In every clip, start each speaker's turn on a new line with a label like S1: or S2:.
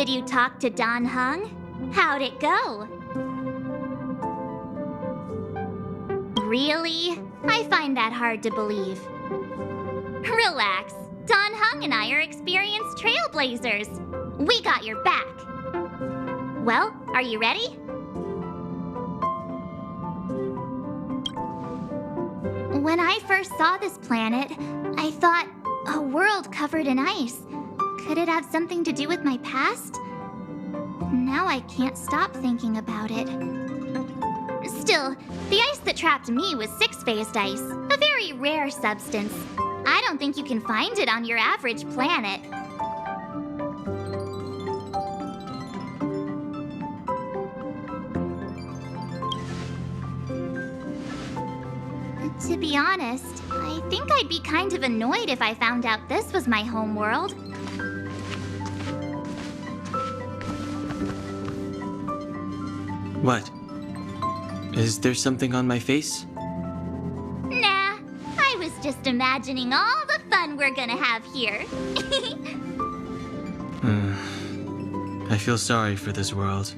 S1: Did you talk to Don Hung? How'd it go? Really? I find that hard to believe. Relax. Don Hung and I are experienced trailblazers. We got your back. Well, are you ready? When I first saw this planet, I thought, a world covered in ice. Could it have something to do with my past? Now I can't stop thinking about it. Still, the ice that trapped me was six-phased ice, a very rare substance. I don't think you can find it on your average planet. To be honest, I think I'd be kind of annoyed if I found out this was my home world.
S2: What? Is there something on my face?
S1: Nah, I was just imagining all the fun we're gonna have here.
S2: I feel sorry for this world.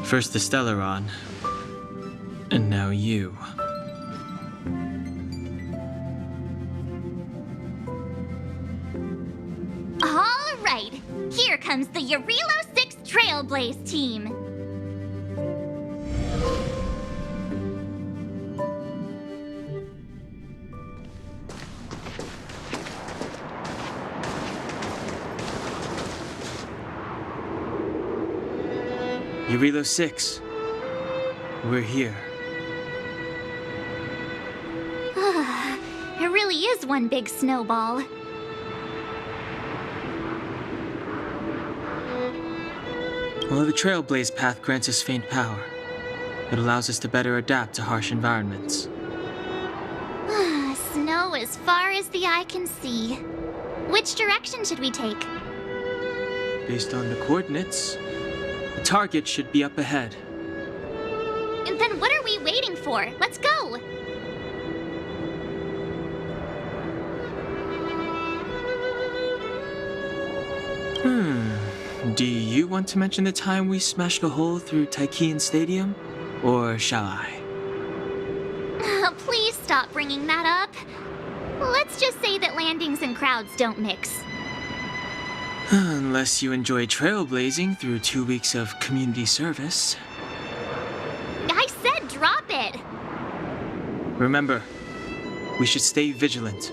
S2: First the Stellaron, and now you.
S1: All right, here comes the Yarilo 6 Trailblaze team.
S2: Yarilo 6. We're here.
S1: It really is one big snowball.
S2: Well, the Trailblaze path grants us faint power. It allows us to better adapt to harsh environments.
S1: Snow as far as the eye can see. Which direction should we take?
S2: Based on the coordinates, the target should be up ahead.
S1: And then what are we waiting for? Let's go!
S2: Do you want to mention the time we smashed a hole through Taikian Stadium? Or shall I?
S1: Please stop bringing that up. Let's just say that landings and crowds don't mix.
S2: Unless you enjoy trailblazing through 2 weeks of community service.
S1: I said drop it!
S2: Remember, we should stay vigilant.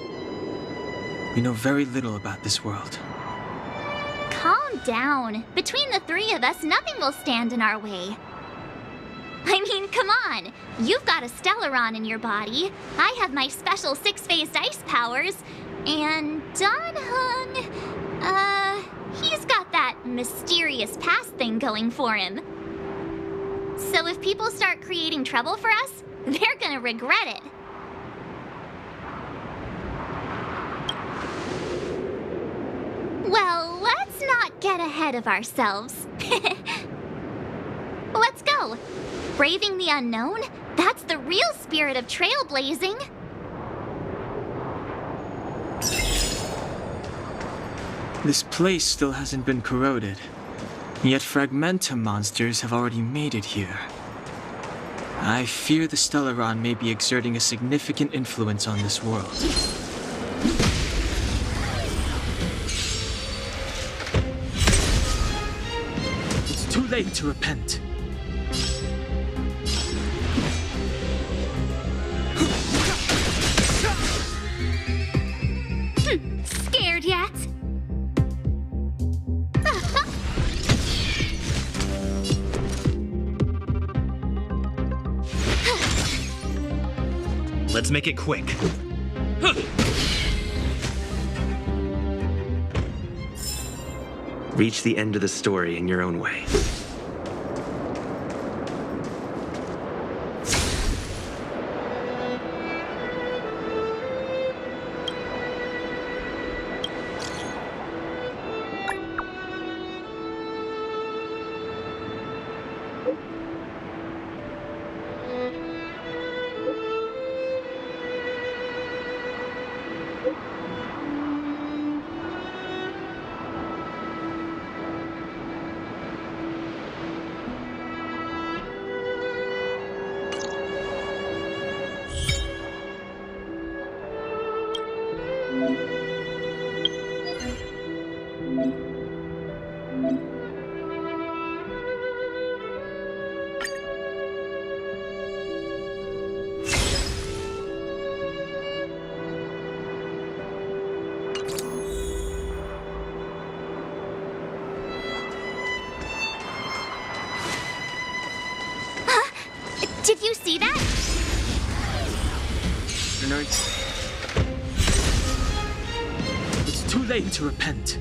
S2: We know very little about this world.
S1: Calm down. Between the three of us, nothing will stand in our way. I mean, come on. You've got a Stellaron in your body. I have my special six-phased ice powers. And Don Hung, he's got that mysterious past thing going for him. So if people start creating trouble for us, they're gonna regret it. Well, let's not get ahead of ourselves. Let's go. Braving the unknown? That's the real spirit of trailblazing.
S2: This place still hasn't been corroded, yet Fragmentum monsters have already made it here. I fear the Stellaron may be exerting a significant influence on this world. It's too late to repent.
S1: Scared yet?
S3: Let's make it quick. Reach the end of the story in your own way.
S1: Did you see that?
S2: Bernard, it's too late to repent.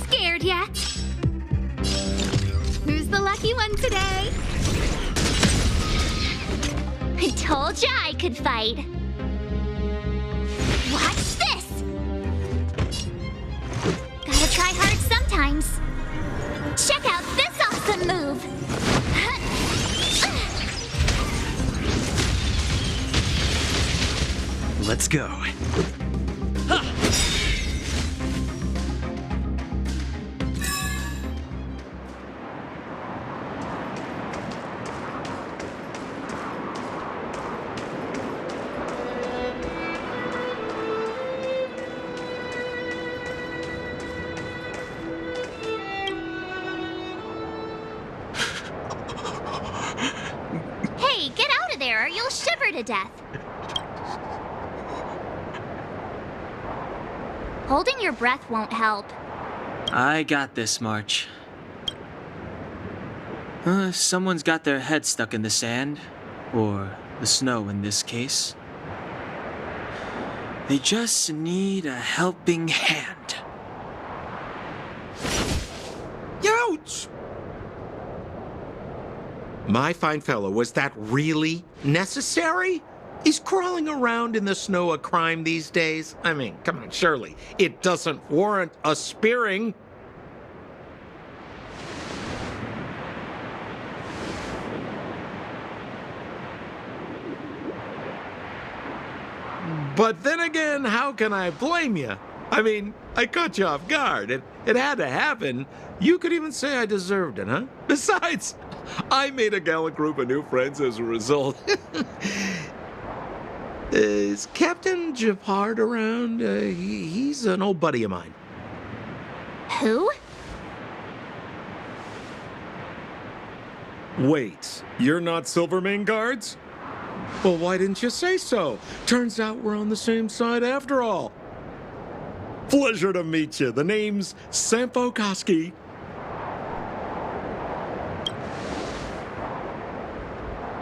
S1: Scared yet? Who's the lucky one today? I told ya I could fight. Watch this! Gotta try hard sometimes. Check out this awesome move!
S3: Let's go.
S1: Hey, get out of there or you'll shiver to death. Holding your breath won't help.
S2: I got this, March. If someone's got their head stuck in the sand, or the snow in this case, they just need a helping hand.
S4: Ouch! My fine fellow, was that really necessary? Is crawling around in the snow a crime these days? I mean, come on, surely. It doesn't warrant a spearing. But then again, how can I blame you? I mean, I caught you off guard. It had to happen. You could even say I deserved it, huh? Besides, I made a gallant group of new friends as a result. Is Captain Japard around? He's an old buddy of mine.
S1: Who?
S4: Wait, you're not Silvermane guards? Well, why didn't you say so? Turns out we're on the same side after all. Pleasure to meet you. The name's Sampo Koski.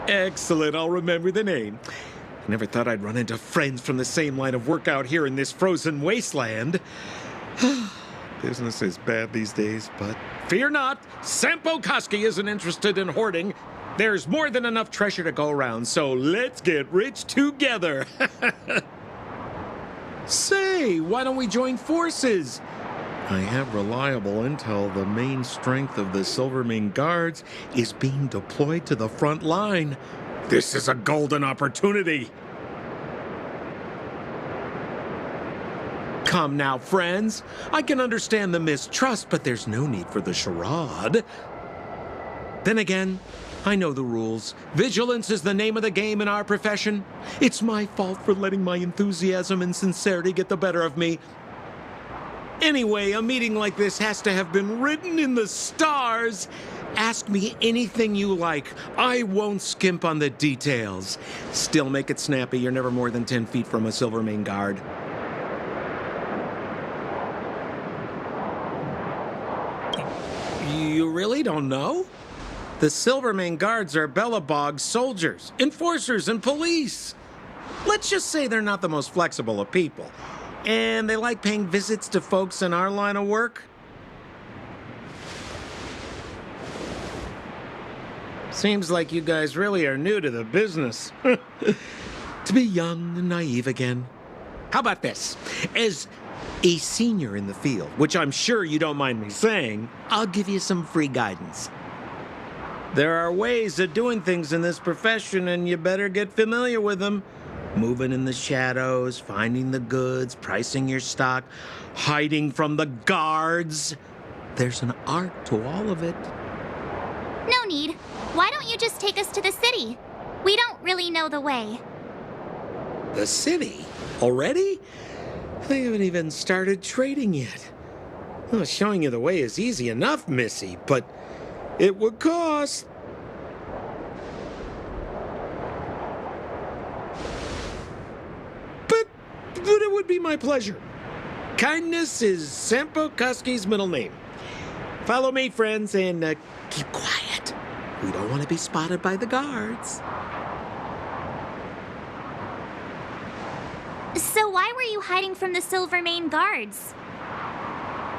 S4: Excellent, I'll remember the name. I never thought I'd run into friends from the same line of work out here in this frozen wasteland. Business is bad these days, but fear not, Sampo Koski isn't interested in hoarding. There's more than enough treasure to go around, so let's get rich together. Say, why don't we join forces? I have reliable intel the main strength of the Silvermane Guards is being deployed to the front line. This is a golden opportunity. Come now, friends. I can understand the mistrust, but there's no need for the charade. Then again, I know the rules. Vigilance is the name of the game in our profession. It's my fault for letting my enthusiasm and sincerity get the better of me. Anyway, a meeting like this has to have been written in the stars. Ask me anything you like. I won't skimp on the details. Still make it snappy. You're never more than 10 feet from a Silvermane guard. You really don't know? The Silvermane guards are Bellabog soldiers, enforcers, and police. Let's just say they're not the most flexible of people. And they like paying visits to folks in our line of work. Seems like you guys really are new to the business. To be young and naive again. How about this? As a senior in the field, which I'm sure you don't mind me saying, I'll give you some free guidance. There are ways of doing things in this profession, and you better get familiar with them. Moving in the shadows, finding the goods, pricing your stock, hiding from the guards. there's an art to all of it.
S1: No need. Why don't you just take us to the city? We don't really know the way.
S4: The city? Already? They haven't even started trading yet. Well, showing you the way is easy enough, Missy, but it would cost. But it would be my pleasure. Kindness is Sampo Kuski's middle name. Follow me, friends, and keep quiet. We don't want to be spotted by the guards.
S1: So why were you hiding from the Silvermane guards?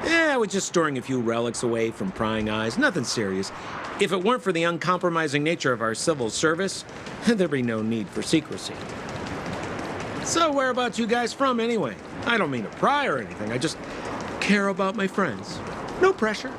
S4: Yeah, I was just storing a few relics away from prying eyes. Nothing serious. If it weren't for the uncompromising nature of our civil service, there'd be no need for secrecy. So whereabouts you guys from, anyway? I don't mean to pry or anything. I just care about my friends. No pressure.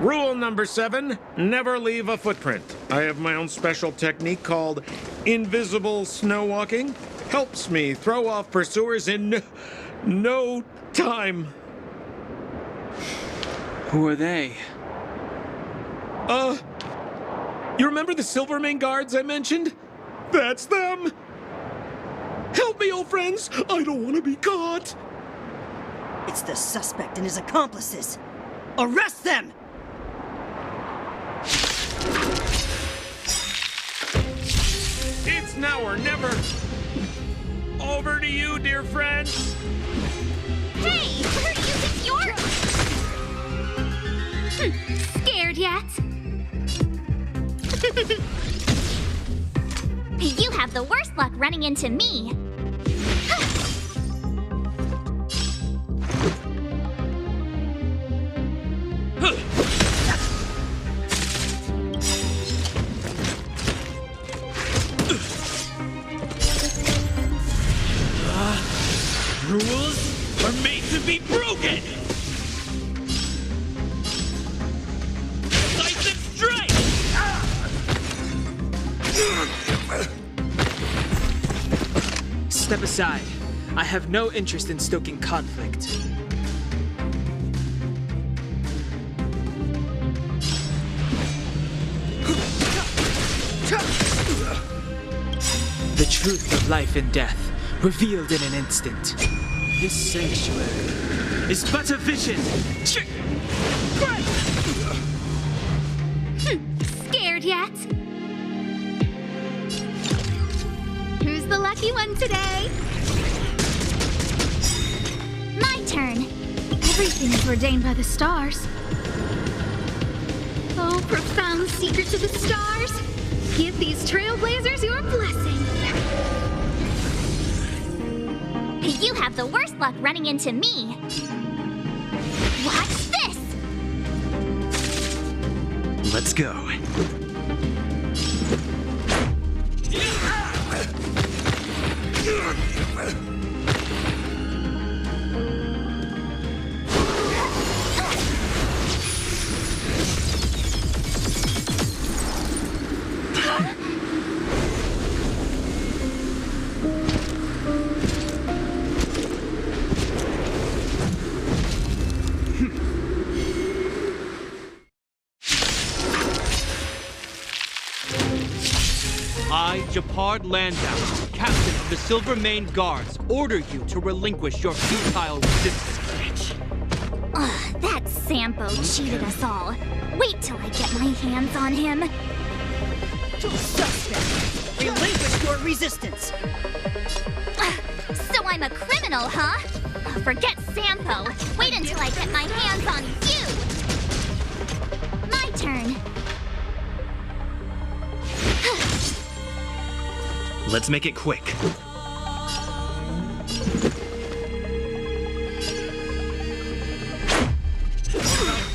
S4: Rule number 7, never leave a footprint. I have my own special technique called invisible snow walking. Helps me throw off pursuers in no time.
S2: Who are they?
S4: You remember the Silvermane guards I mentioned? That's them! Help me, old friends! I don't want to be caught!
S5: It's the suspect and his accomplices. Arrest them!
S4: It's now or never. Over to you, dear friend.
S1: Hey, where do you think you're... Scared yet? You have the worst luck running into me.
S3: Rules are made to be broken! Decisive strike!
S2: Step aside. I have no interest in stoking conflict. The truth of life and death, revealed in an instant. This sanctuary is but a vision.
S1: Scared yet? Who's the lucky one today? My turn. Everything is ordained by the stars. Oh, profound secrets of the stars. Give these trailblazers your blessing. You have the worst luck running into me. Watch this!
S3: Let's go.
S6: I, Japard Landau, captain of the Silvermane Guards, order you to relinquish your futile resistance.
S1: Ugh, that Sampo cheated us all. Wait till I get my hands on him.
S5: Suspect! Relinquish your resistance!
S1: So I'm a criminal, huh? Forget Sampo. Wait until I get my hands on you. My turn.
S3: Let's make it quick.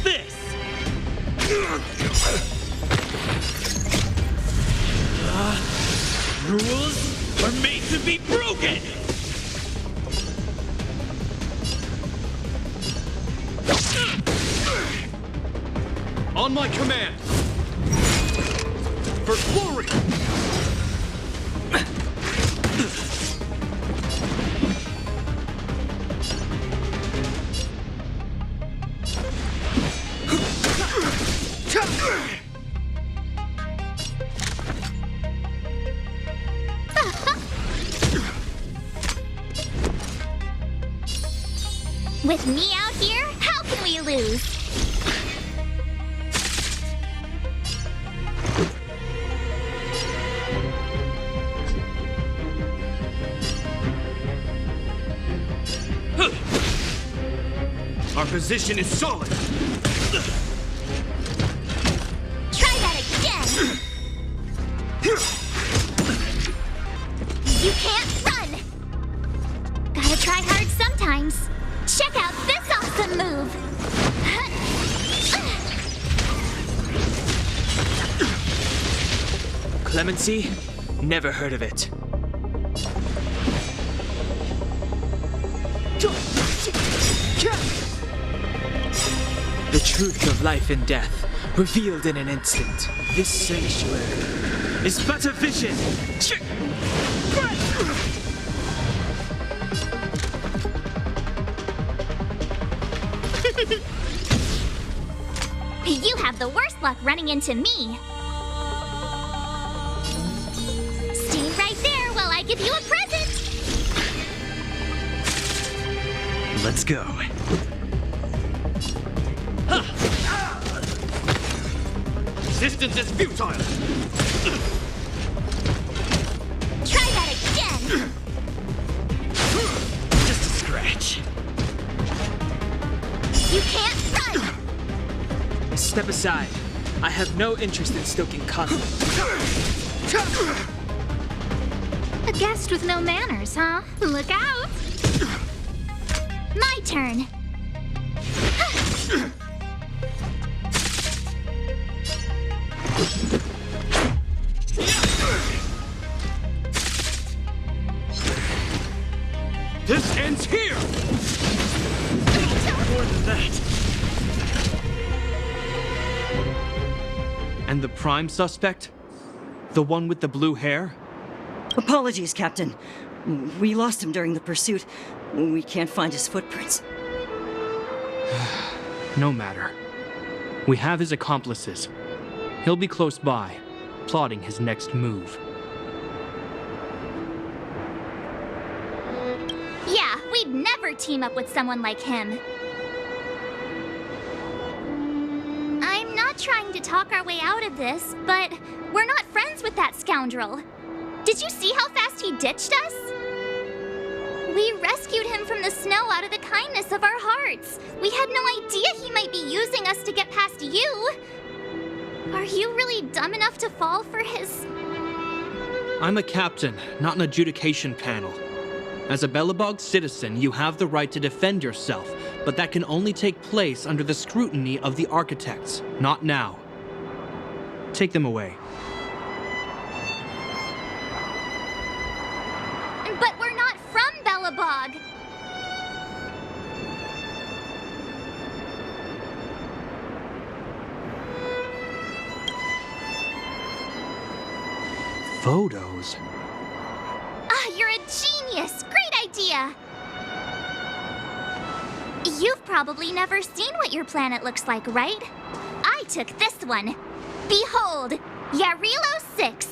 S6: This!
S3: Rules are made to be broken!
S6: On my command!
S3: for glory!
S1: With me out here, how can we lose?
S3: Our position is solid.
S1: Try that again! You can't run! Gotta try hard sometimes. Check out this awesome move!
S2: Clemency? Never heard of it. The truth of life and death, revealed in an instant. This sanctuary is but a vision.
S1: You have the worst luck running into me. Stay right there while I give you a present.
S3: Let's go. Resistance is futile!
S1: Try that again.
S3: Just a scratch.
S1: You can't run.
S2: Step aside. I have no interest in stoking conflict.
S1: A guest with no manners, huh? Look out. My turn.
S3: This ends here! More than that.
S6: And the prime suspect? The one with the blue hair?
S5: Apologies, Captain. We lost him during the pursuit. We can't find his footprints.
S6: No matter. We have his accomplices. He'll be close by, plotting his next move.
S1: Yeah, we'd never team up with someone like him. I'm not trying to talk our way out of this, but we're not friends with that scoundrel. Did you see how fast he ditched us? We rescued him from the snow out of the kindness of our hearts. We had no idea he might be using us to get past you. Are you really dumb enough to fall for his...
S6: I'm a captain, not an adjudication panel. As a Belobog citizen, you have the right to defend yourself, but that can only take place under the scrutiny of the architects, not now. Take them away.
S1: But we're not from Belobog.
S6: Photos?
S1: Ah, you're a genius! Great idea! You've probably never seen what your planet looks like, right? I took this one. Behold, Yarilo 6.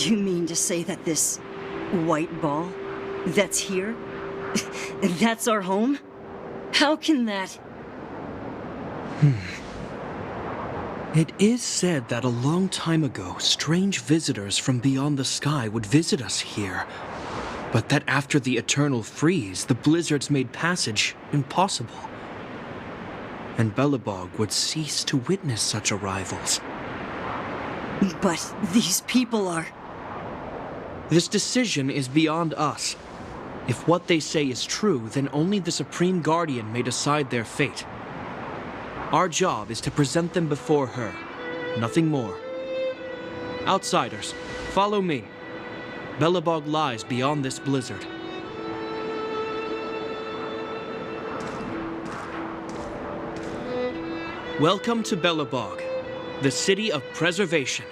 S5: You mean to say that this white ball that's here, that's our home? How can that...
S6: It is said that a long time ago, strange visitors from beyond the sky would visit us here. But that after the eternal freeze, the blizzards made passage impossible. And Belobog would cease to witness such arrivals.
S5: But these people are...
S6: This decision is beyond us. If what they say is true, then only the Supreme Guardian may decide their fate. Our job is to present them before her, nothing more. Outsiders, follow me. Belobog lies beyond this blizzard. Welcome to Belobog, the city of preservation.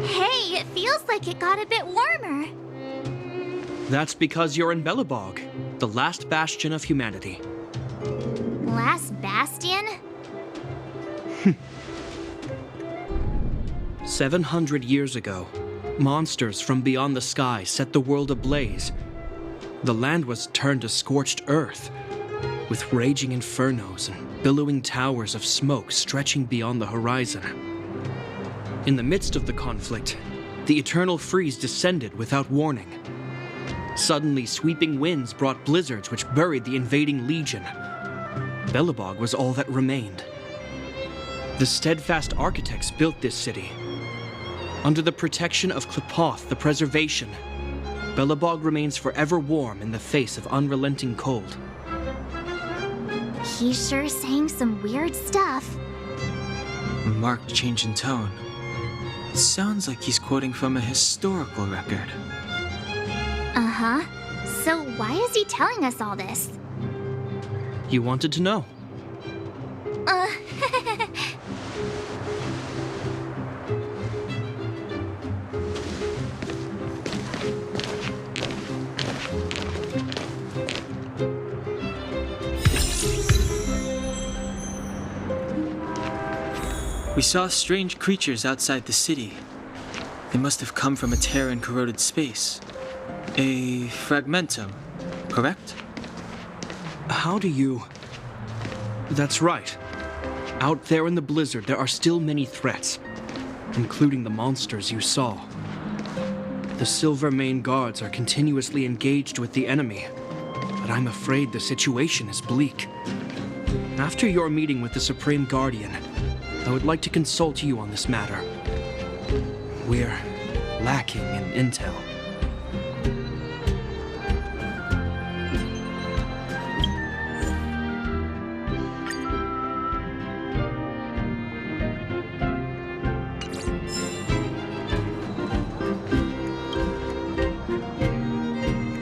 S1: Hey, it feels like it got a bit warmer.
S6: That's because you're in Belobog, the last bastion of humanity.
S1: Last bastion?
S6: 700 years ago, monsters from beyond the sky set the world ablaze. The land was turned to scorched earth, with raging infernos and billowing towers of smoke stretching beyond the horizon. In the midst of the conflict, the eternal freeze descended without warning. Suddenly, sweeping winds brought blizzards which buried the invading legion. Belobog was all that remained. The steadfast architects built this city. Under the protection of Qlipoth, the preservation, Belobog remains forever warm in the face of unrelenting cold.
S1: He's sure saying some weird stuff.
S2: A marked change in tone. It sounds like he's quoting from a historical record.
S1: Uh-huh. So why is he telling us all this?
S6: You wanted to know.
S1: Uh...
S2: We saw strange creatures outside the city. They must have come from a tear in corroded space. A fragmentum, correct?
S6: How do you... That's right. Out there in the blizzard, there are still many threats, including the monsters you saw. The Silvermane guards are continuously engaged with the enemy, but I'm afraid the situation is bleak. After your meeting with the Supreme Guardian, I would like to consult you on this matter. We're lacking in intel.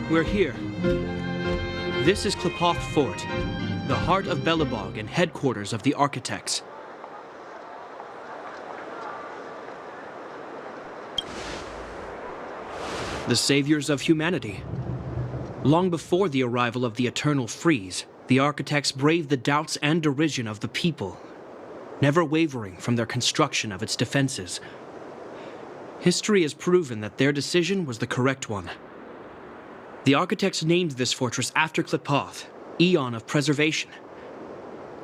S6: We're here. This is Qlipoth Fort, the heart of Belobog and headquarters of the architects. The saviors of humanity. Long before the arrival of the Eternal Freeze, the architects braved the doubts and derision of the people, never wavering from their construction of its defenses. History has proven that their decision was the correct one. The architects named this fortress after Qlipoth, Aeon of Preservation.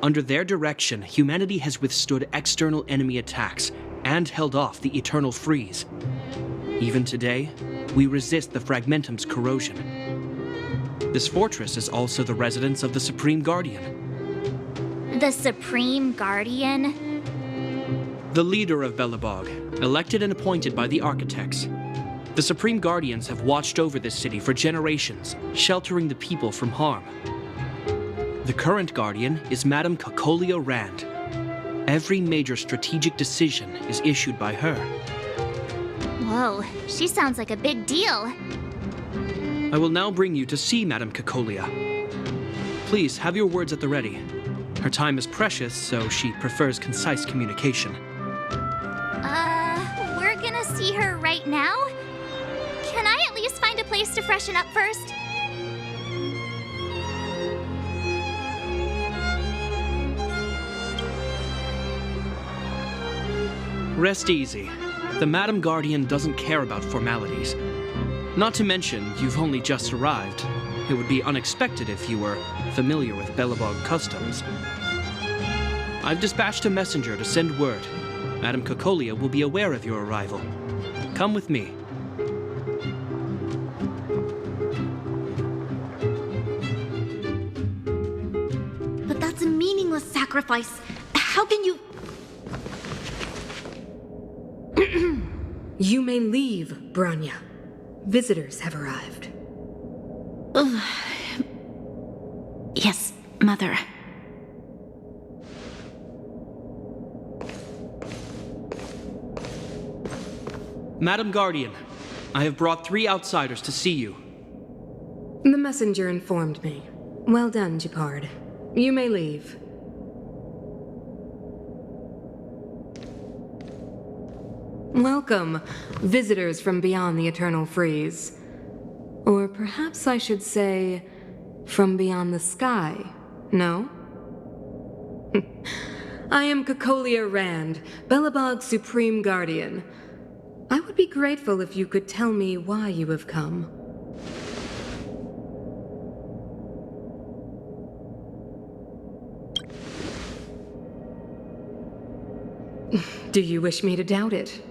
S6: Under their direction, humanity has withstood external enemy attacks and held off the Eternal Freeze. Even today, we resist the Fragmentum's corrosion. This fortress is also the residence of the Supreme Guardian.
S1: The Supreme Guardian?
S6: The leader of Belobog, elected and appointed by the architects. The Supreme Guardians have watched over this city for generations, sheltering the people from harm. The current Guardian is Madame Cocolia Rand. Every major strategic decision is issued by her.
S1: Whoa, she sounds like a big deal.
S6: I will now bring you to see Madame Cocolia. Please have your words at the ready. Her time is precious, so she prefers concise communication.
S1: We're gonna see her right now? Can I at least find a place to freshen up first?
S6: Rest easy. The Madam Guardian doesn't care about formalities. Not to mention, you've only just arrived. It would be unexpected if you were familiar with Belobog customs. I've dispatched a messenger to send word. Madame Cocolia will be aware of your arrival. Come with me.
S7: But that's a meaningless sacrifice. How can you... You may leave, Branya. Visitors have arrived.
S8: Yes, Mother.
S6: Madam Guardian, I have brought 3 outsiders to see you.
S7: The messenger informed me. Well done, Gepard. You may leave. Welcome, visitors from beyond the Eternal Freeze. Or perhaps I should say, from beyond the sky, no? I am Cocolia Rand, Belobog's Supreme Guardian. I would be grateful if you could tell me why you have come. Do you wish me to doubt it?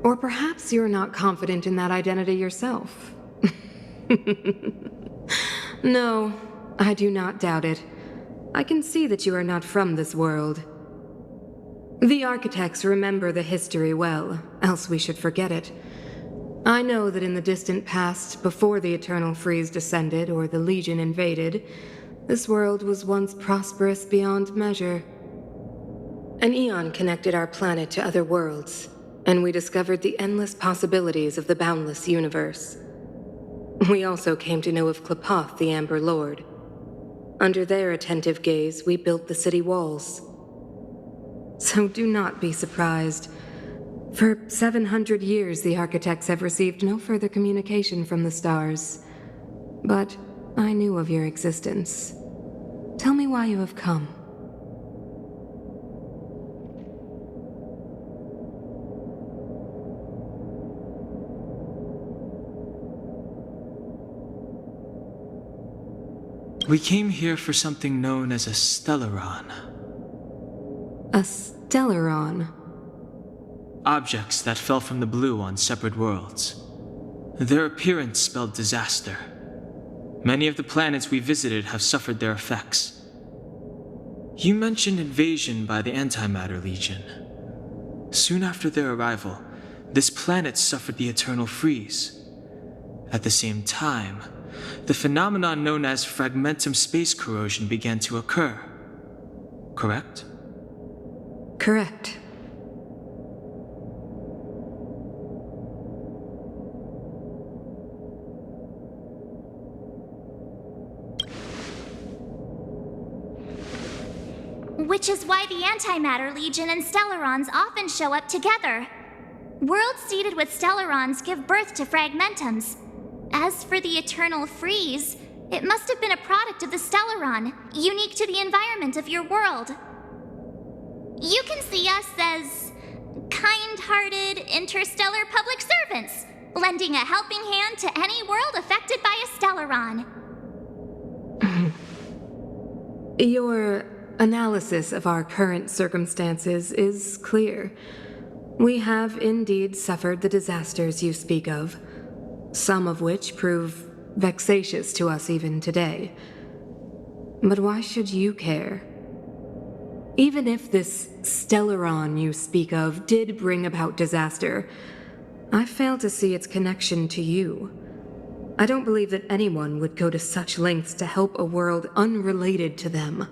S7: Or perhaps you're not confident in that identity yourself? No, I do not doubt it. I can see that you are not from this world. The architects remember the history well, else we should forget it. I know that in the distant past, before the Eternal Freeze descended or the Legion invaded, this world was once prosperous beyond measure. An eon connected our planet to other worlds, and we discovered the endless possibilities of the boundless universe. We also came to know of Klapoth, the Amber Lord. Under their attentive gaze, we built the city walls. So do not be surprised. For 700 years, the architects have received no further communication from the stars. But I knew of your existence. Tell me why you have come.
S2: We came here for something known as a Stellaron.
S7: A Stellaron?
S2: Objects that fell from the blue on separate worlds. Their appearance spelled disaster. Many of the planets we visited have suffered their effects. You mentioned invasion by the Antimatter Legion. Soon after their arrival, this planet suffered the Eternal Freeze. At the same time, the phenomenon known as fragmentum space corrosion began to occur. Correct?
S7: Correct.
S1: Which is why the Antimatter Legion and Stellarons often show up together. Worlds seeded with Stellarons give birth to fragmentums. As for the Eternal Freeze, it must have been a product of the Stellaron, unique to the environment of your world. You can see us as kind-hearted interstellar public servants, lending a helping hand to any world affected by a Stellaron.
S7: Your analysis of our current circumstances is clear. We have indeed suffered the disasters you speak of, some of which prove vexatious to us even today. But why should you care? Even if this Stellaron you speak of did bring about disaster, I fail to see its connection to you. I don't believe that anyone would go to such lengths to help a world unrelated to them.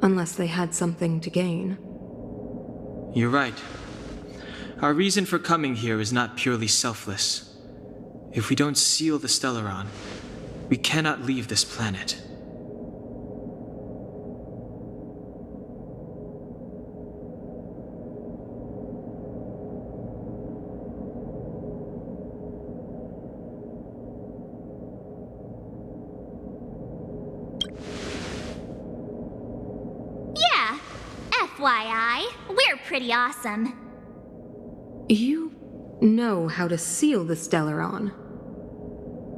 S7: Unless they had something to gain.
S2: You're right. Our reason for coming here is not purely selfless. If we don't seal the Stellaron, we cannot leave this planet.
S1: Yeah, FYI, we're pretty awesome.
S7: You know how to seal the Stellaron.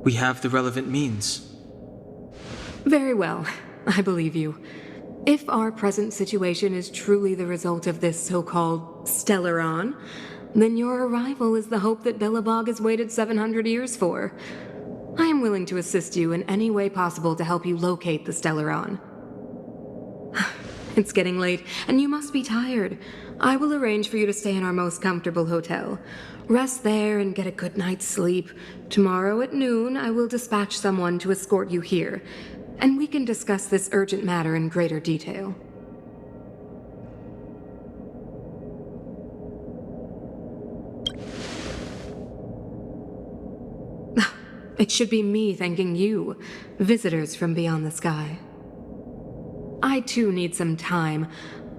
S2: We have the relevant means.
S7: Very well, I believe you. If our present situation is truly the result of this so-called Stellaron, then your arrival is the hope that Belobog has waited 700 years for. I am willing to assist you in any way possible to help you locate the Stellaron. It's getting late, and you must be tired. I will arrange for you to stay in our most comfortable hotel. Rest there and get a good night's sleep. Tomorrow at noon, I will dispatch someone to escort you here, and we can discuss this urgent matter in greater detail. It should be me thanking you, visitors from beyond the sky. I too need some time.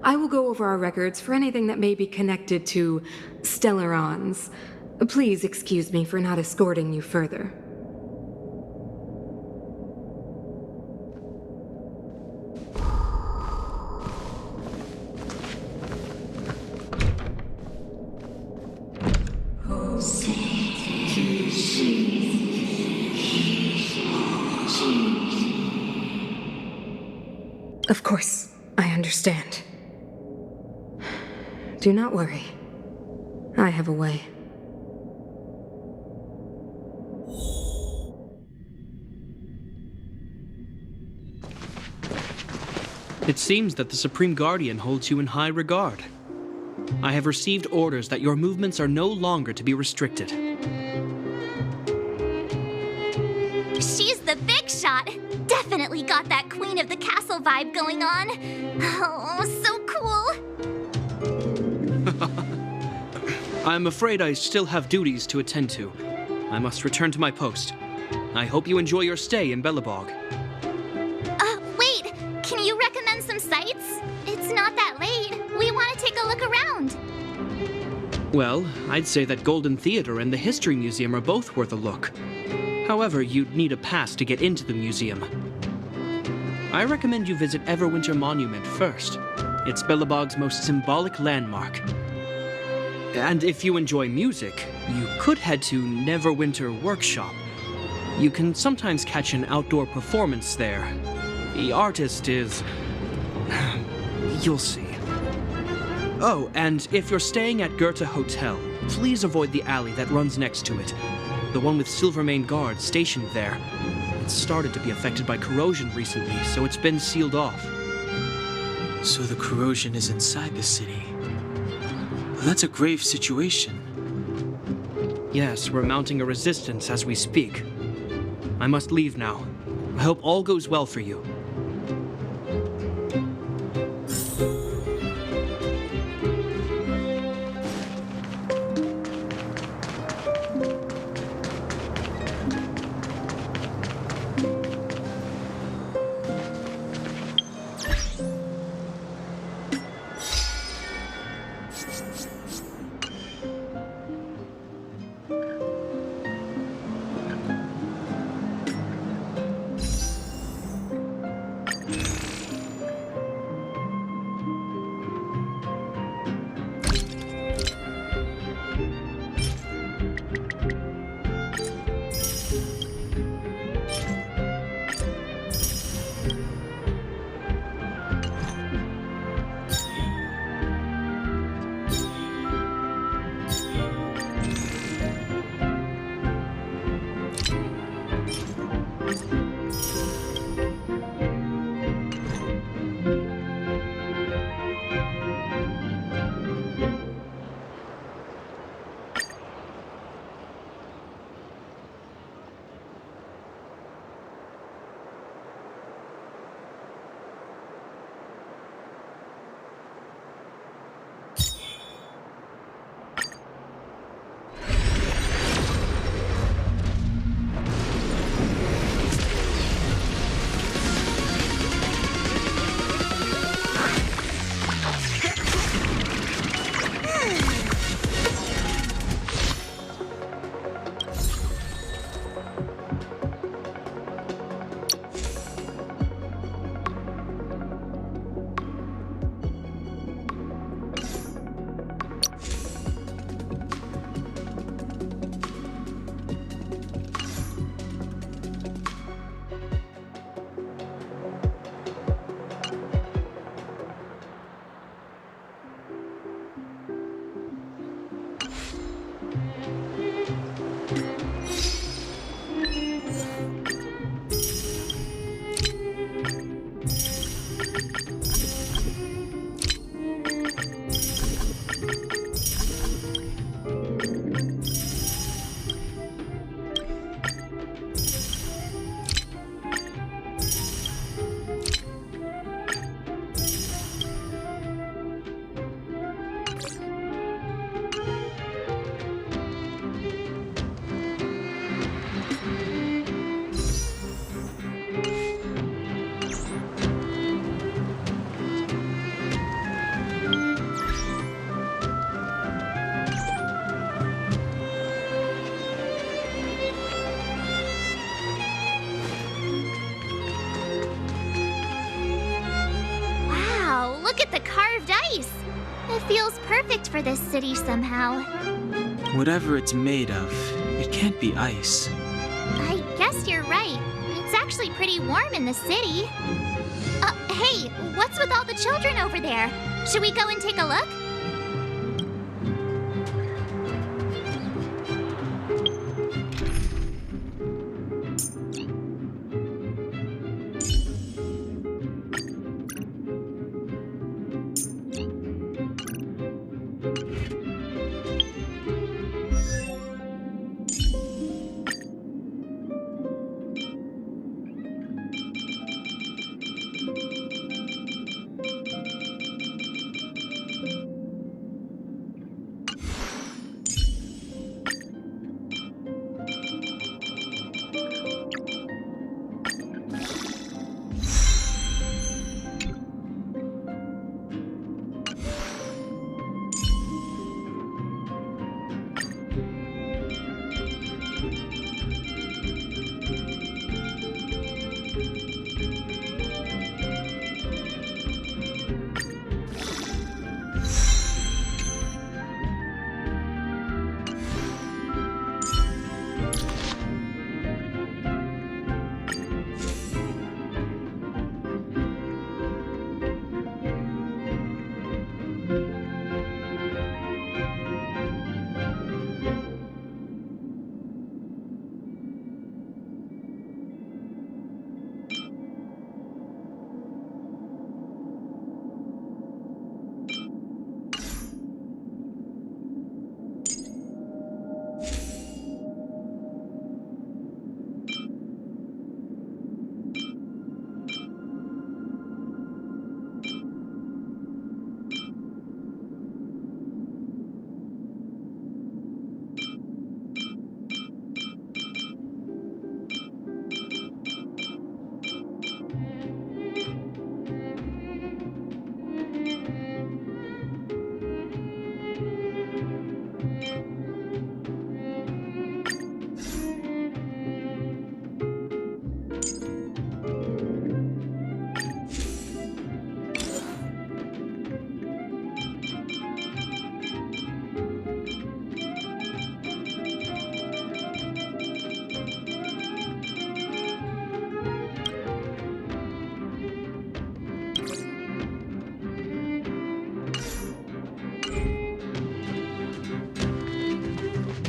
S7: I will go over our records for anything that may be connected to Stellarons. Please excuse me for not escorting you further. Of course, I understand. Do not worry. I have a way.
S6: It seems that the Supreme Guardian holds you in high regard. I have received orders that your movements are no longer to be restricted.
S1: She's the big shot. Definitely got that Queen of the Castle vibe going on. Oh, so cool.
S6: I'm afraid I still have duties to attend to. I must return to my post. I hope you enjoy your stay in Belobog.
S1: Wait. Can you recommend some sites? It's not that late. We want to take a look around.
S6: Well, I'd say that Golden Theater and the History Museum are both worth a look. However, you'd need a pass to get into the museum. I recommend you visit Everwinter Monument first. It's Belobog's most symbolic landmark. And if you enjoy music, you could head to Neverwinter Workshop. You can sometimes catch an outdoor performance there. The artist is... you'll see. Oh, and if you're staying at Goethe Hotel, please avoid the alley that runs next to it. The one with Silvermane guards stationed there. It's started to be affected by corrosion recently, so it's been sealed off.
S2: So the corrosion is inside the city. That's a grave situation.
S6: Yes, we're mounting a resistance as we speak. I must leave now. I hope all goes well for you.
S1: look at the carved ice! It feels perfect for this city somehow.
S2: Whatever it's made of, it can't be ice.
S1: I guess you're right. It's actually pretty warm in the city. Hey, what's with all the children over there? Should we go and take a look?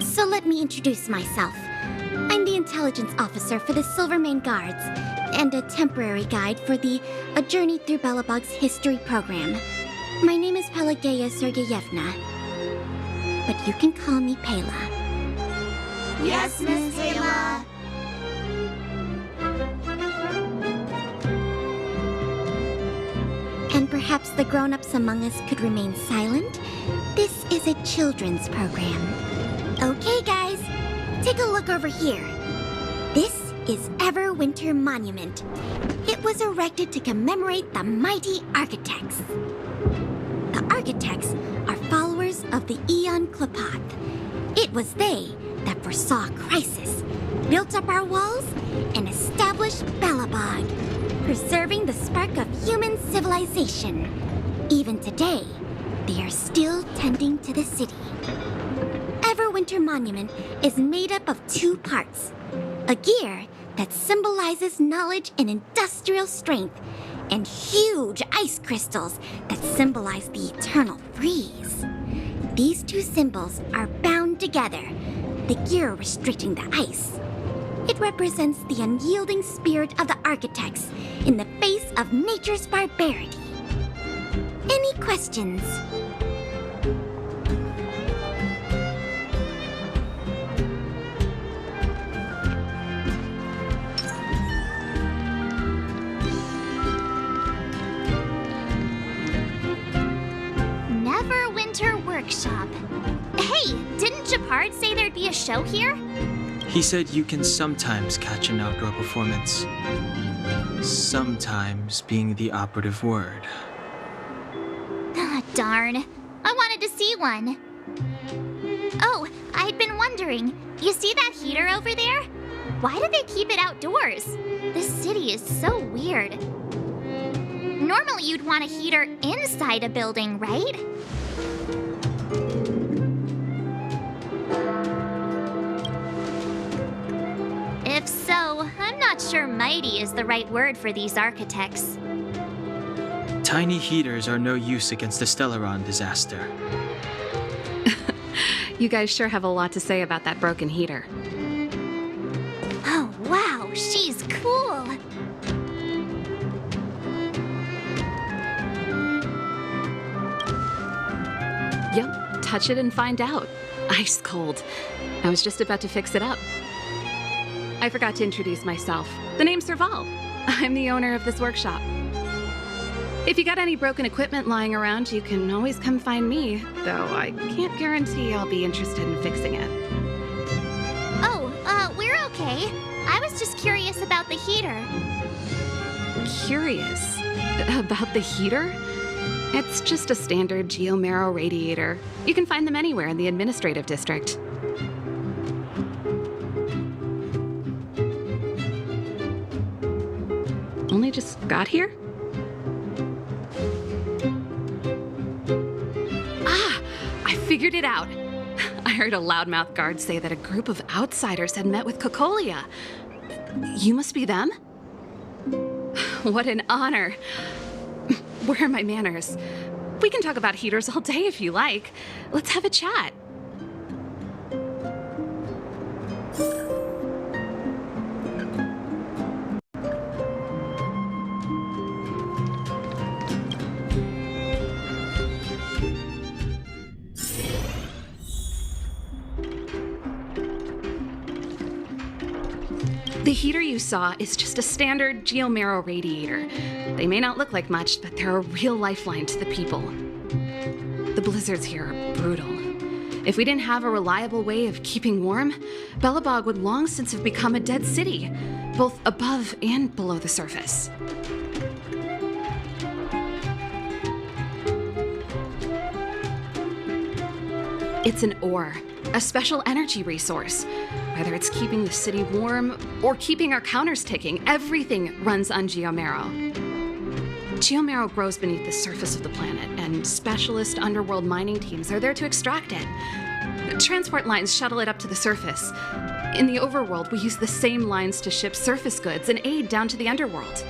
S9: So let me introduce myself. I'm the intelligence officer for the Silvermane Guards, and a temporary guide for the A Journey Through Belobog's history program. My name is Pelageya Sergeyevna, but you can call me Pela.
S1: Yes, Miss Pela.
S9: And perhaps the grown-ups among us could remain silent? This is a children's program. Okay, guys, take a look over here. This is Everwinter Monument. It was erected to commemorate the mighty architects. The architects are followers of the Aeon Klapoth. It was they that foresaw crisis, built up our walls, and established Belobog, preserving the spark of human civilization. Even today, they are still tending to the city. Everwinter Monument is made up of 2 parts. A gear that symbolizes knowledge and industrial strength, and huge ice crystals that symbolize the eternal freeze. These 2 symbols are bound together, the gear restricting the ice. It represents the unyielding spirit of the architects in the face of nature's barbarity. Any questions?
S1: Neverwinter Workshop. Hey, didn't Japard say there'd be a show here?
S2: He said you can sometimes catch an outdoor performance. Sometimes being the operative word.
S1: Ah, darn. I wanted to see one. Oh, I'd been wondering. You see that heater over there? Why do they keep it outdoors? This city is so weird. Normally you'd want a heater inside a building, right? If so, I'm not sure mighty is the right word for these architects.
S2: Tiny heaters are no use against the Stellaron disaster.
S8: You guys sure have a lot to say about that broken heater.
S1: Oh, wow, she's cool.
S8: Yep, touch it and find out. Ice cold. I was just about to fix it up. I forgot to introduce myself. The name's Serval. I'm the owner of this workshop. If you got any broken equipment lying around, you can always come find me, though I can't guarantee I'll be interested in fixing it.
S1: Oh, we're okay. I was just curious about the heater.
S8: Curious? About the heater? It's just a standard geomarrow radiator. You can find them anywhere in the administrative district. Only just got here? I figured it out. I heard a loudmouth guard say that a group of outsiders had met with Cocolia. You must be them? What an honor. Where are my manners? We can talk about heaters all day if you like. Let's have a chat. The heater you saw is just a standard geomarrow radiator. They may not look like much, but they're a real lifeline to the people. The blizzards here are brutal. If we didn't have a reliable way of keeping warm, Belobog would long since have become a dead city, both above and below the surface. It's an ore, a special energy resource. Whether it's keeping the city warm or keeping our counters ticking, everything runs on geomarrow. Geomarrow grows beneath the surface of the planet, and specialist underworld mining teams are there to extract it. Transport lines shuttle it up to the surface. In the overworld, we use the same lines to ship surface goods and aid down to the underworld.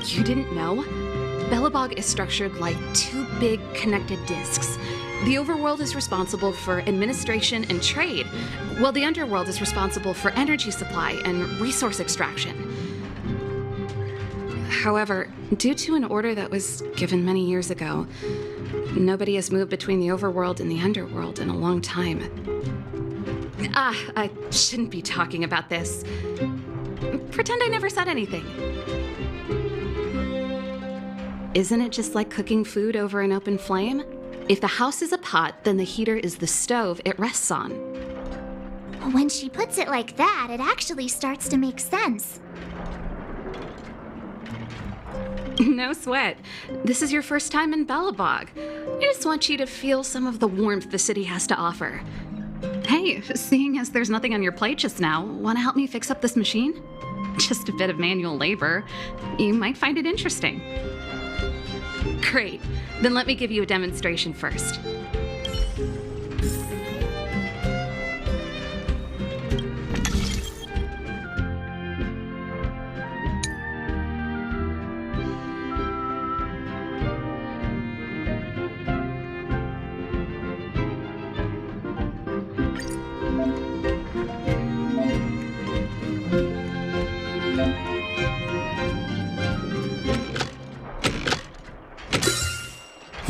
S8: You didn't know? Belobog is structured like two big connected disks. The overworld is responsible for administration and trade, while the underworld is responsible for energy supply and resource extraction. However, due to an order that was given many years ago, nobody has moved between the overworld and the underworld in a long time. I shouldn't be talking about this. Pretend I never said anything. Isn't it just like cooking food over an open flame? If the house is a pot, then the heater is the stove it rests on.
S1: When she puts it like that, it actually starts to make sense.
S8: No sweat. This is your first time in Belobog. I just want you to feel some of the warmth the city has to offer. Hey, seeing as there's nothing on your plate just now, want to help me fix up this machine? Just a bit of manual labor. You might find it interesting. Great. Then let me give you a demonstration first.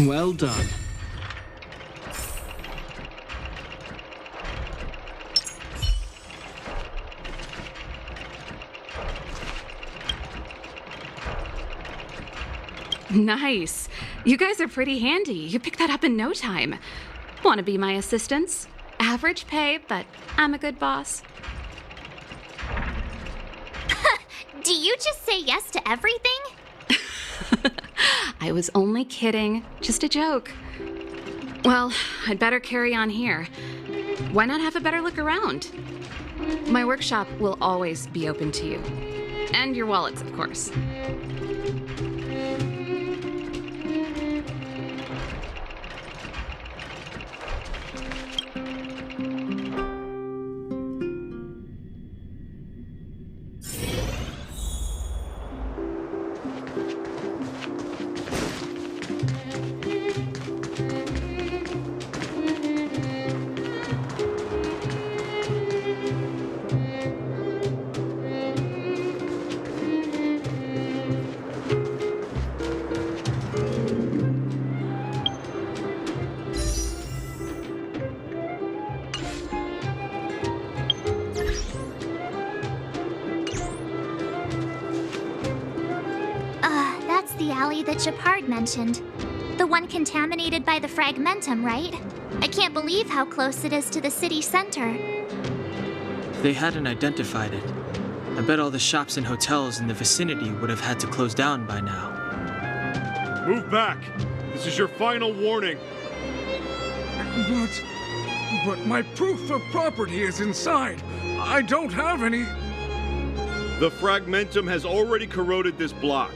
S6: Well done.
S8: Nice. You guys are pretty handy. You picked that up in no time. Want to be my assistants? Average pay, but I'm a good boss.
S1: Do you just say yes to everything?
S8: I was only kidding. Just a joke. Well, I'd better carry on here. Why not have a better look around? My workshop will always be open to you. And your wallets, of course.
S1: That's the alley that Shepard mentioned. The one contaminated by the fragmentum, right? I can't believe how close it is to the city center.
S2: If they hadn't identified it, I bet all the shops and hotels in the vicinity would have had to close down by now.
S10: Move back! This is your final warning.
S11: But my proof of property is inside. I don't have any.
S10: The fragmentum has already corroded this block.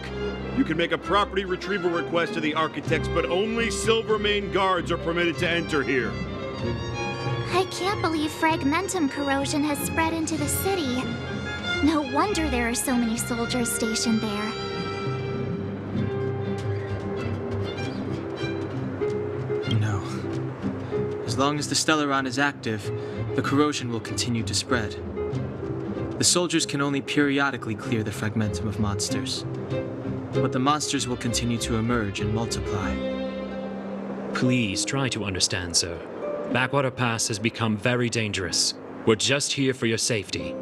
S10: You can make a property retrieval request to the architects, but only Silvermane guards are permitted to enter here.
S1: I can't believe fragmentum corrosion has spread into the city. No wonder there are so many soldiers stationed there.
S2: No. As long as the Stellaron is active, the corrosion will continue to spread. The soldiers can only periodically clear the fragmentum of monsters, but the monsters will continue to emerge and multiply.
S12: Please try to understand, sir. Backwater Pass has become very dangerous. We're just here for your safety.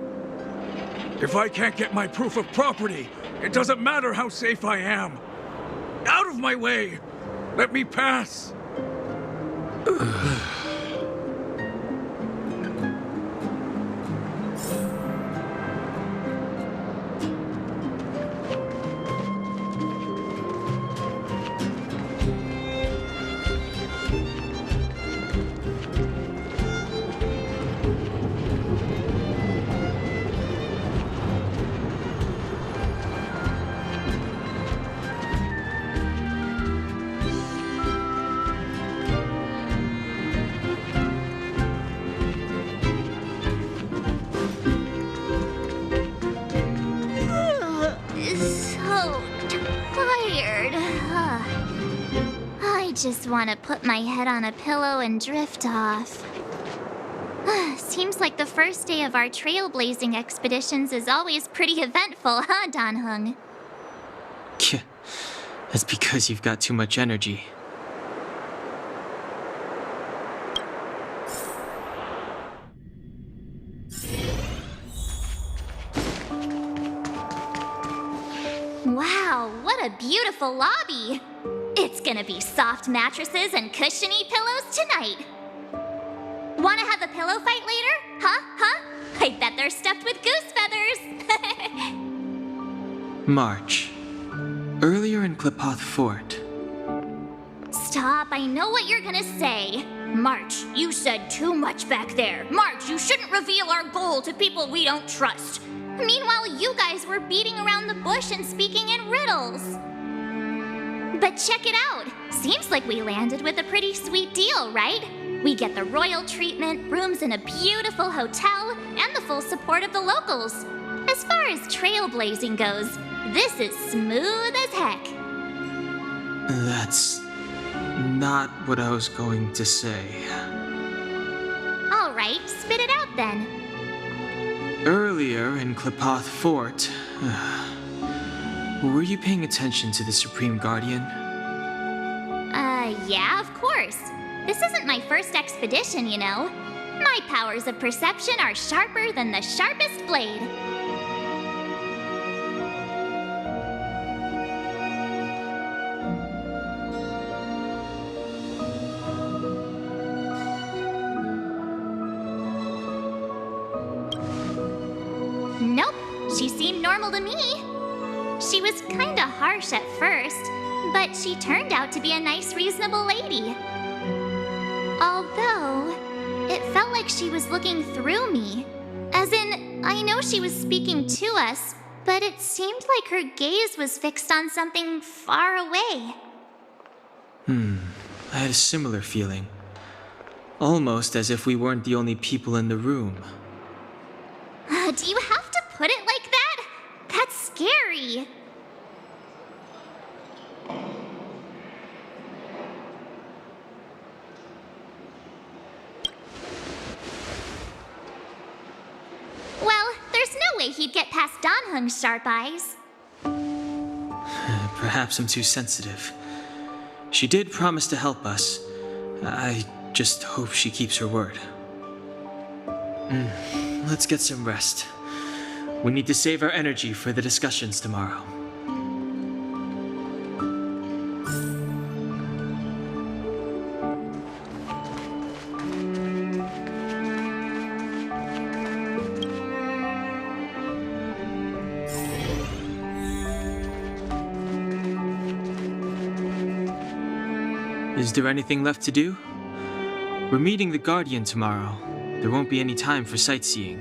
S11: If I can't get my proof of property, it doesn't matter how safe I am. Out of my way! Let me pass!
S1: I just want to put my head on a pillow and drift off. Seems like the first day of our trailblazing expeditions is always pretty eventful, huh, Dan-hung?
S2: That's because you've got too much energy.
S1: Wow, what a beautiful lobby! It's gonna be soft mattresses and cushiony pillows tonight. Wanna have a pillow fight later? Huh? I bet they're stuffed with goose feathers!
S2: March. Earlier in Klipoth Fort.
S1: Stop, I know what you're gonna say. March, you said too much back there. March, you shouldn't reveal our goal to people we don't trust. Meanwhile, you guys were beating around the bush and speaking in riddles. But check it out. Seems like we landed with a pretty sweet deal, right? We get the royal treatment, rooms in a beautiful hotel, and the full support of the locals. As far as trailblazing goes, this is smooth as heck.
S2: That's not what I was going to say.
S1: All right, spit it out then.
S2: Earlier in Klipoth Fort, were you paying attention to the Supreme Guardian?
S1: Yeah, of course. This isn't my first expedition, you know. My powers of perception are sharper than the sharpest blade. Nope, she seemed normal to me. She was kinda harsh at first, but she turned out to be a nice, reasonable lady. like she was looking through me. As in, I know she was speaking to us, but it seemed like her gaze was fixed on something far away.
S2: I had a similar feeling. Almost as if we weren't the only people in the room.
S1: Do you have to put it like that? That's scary. Well, there's no way he'd get past Danhung's sharp eyes.
S2: Perhaps I'm too sensitive. She did promise to help us. I just hope she keeps her word. Let's get some rest. We need to save our energy for the discussions tomorrow. Is there anything left to do? We're meeting the Guardian tomorrow. There won't be any time for sightseeing.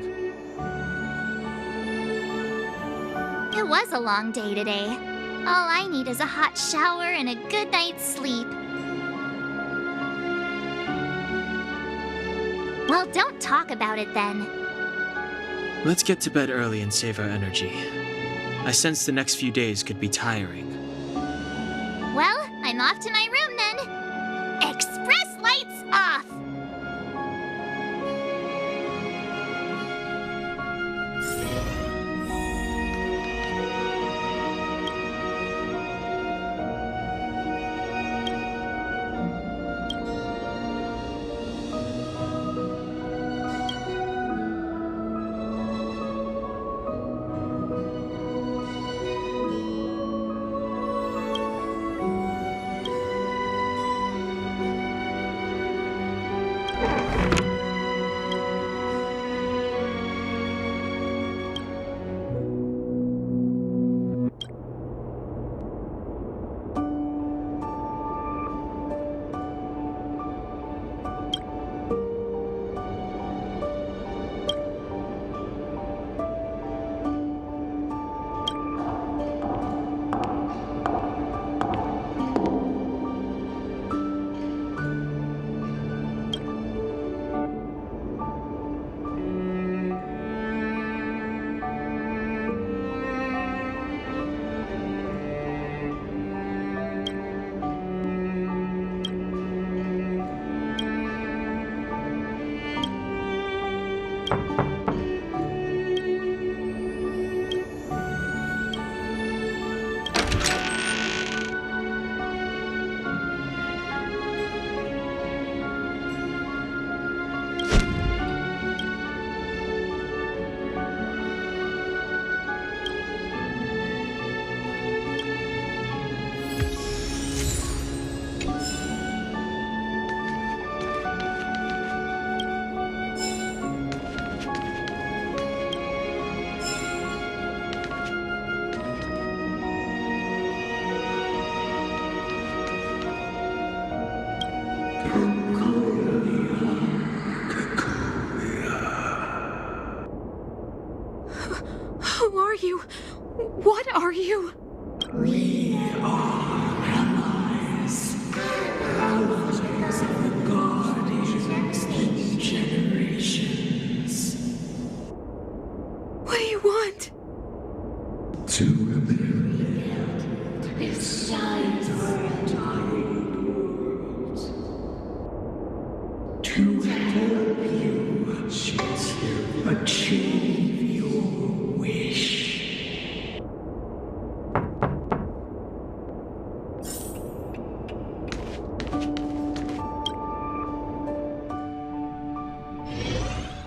S1: It was a long day today. All I need is a hot shower and a good night's sleep. Well, don't talk about it then.
S2: Let's get to bed early and save our energy. I sense the next few days could be tiring.
S1: Well, I'm off to my room then. Express lights off!
S7: Who are you? What are you?
S13: We are allies. Thousands of the Guardians in generations.
S7: What do you want?
S13: To rebuild this giant world. To help you achieve your wish.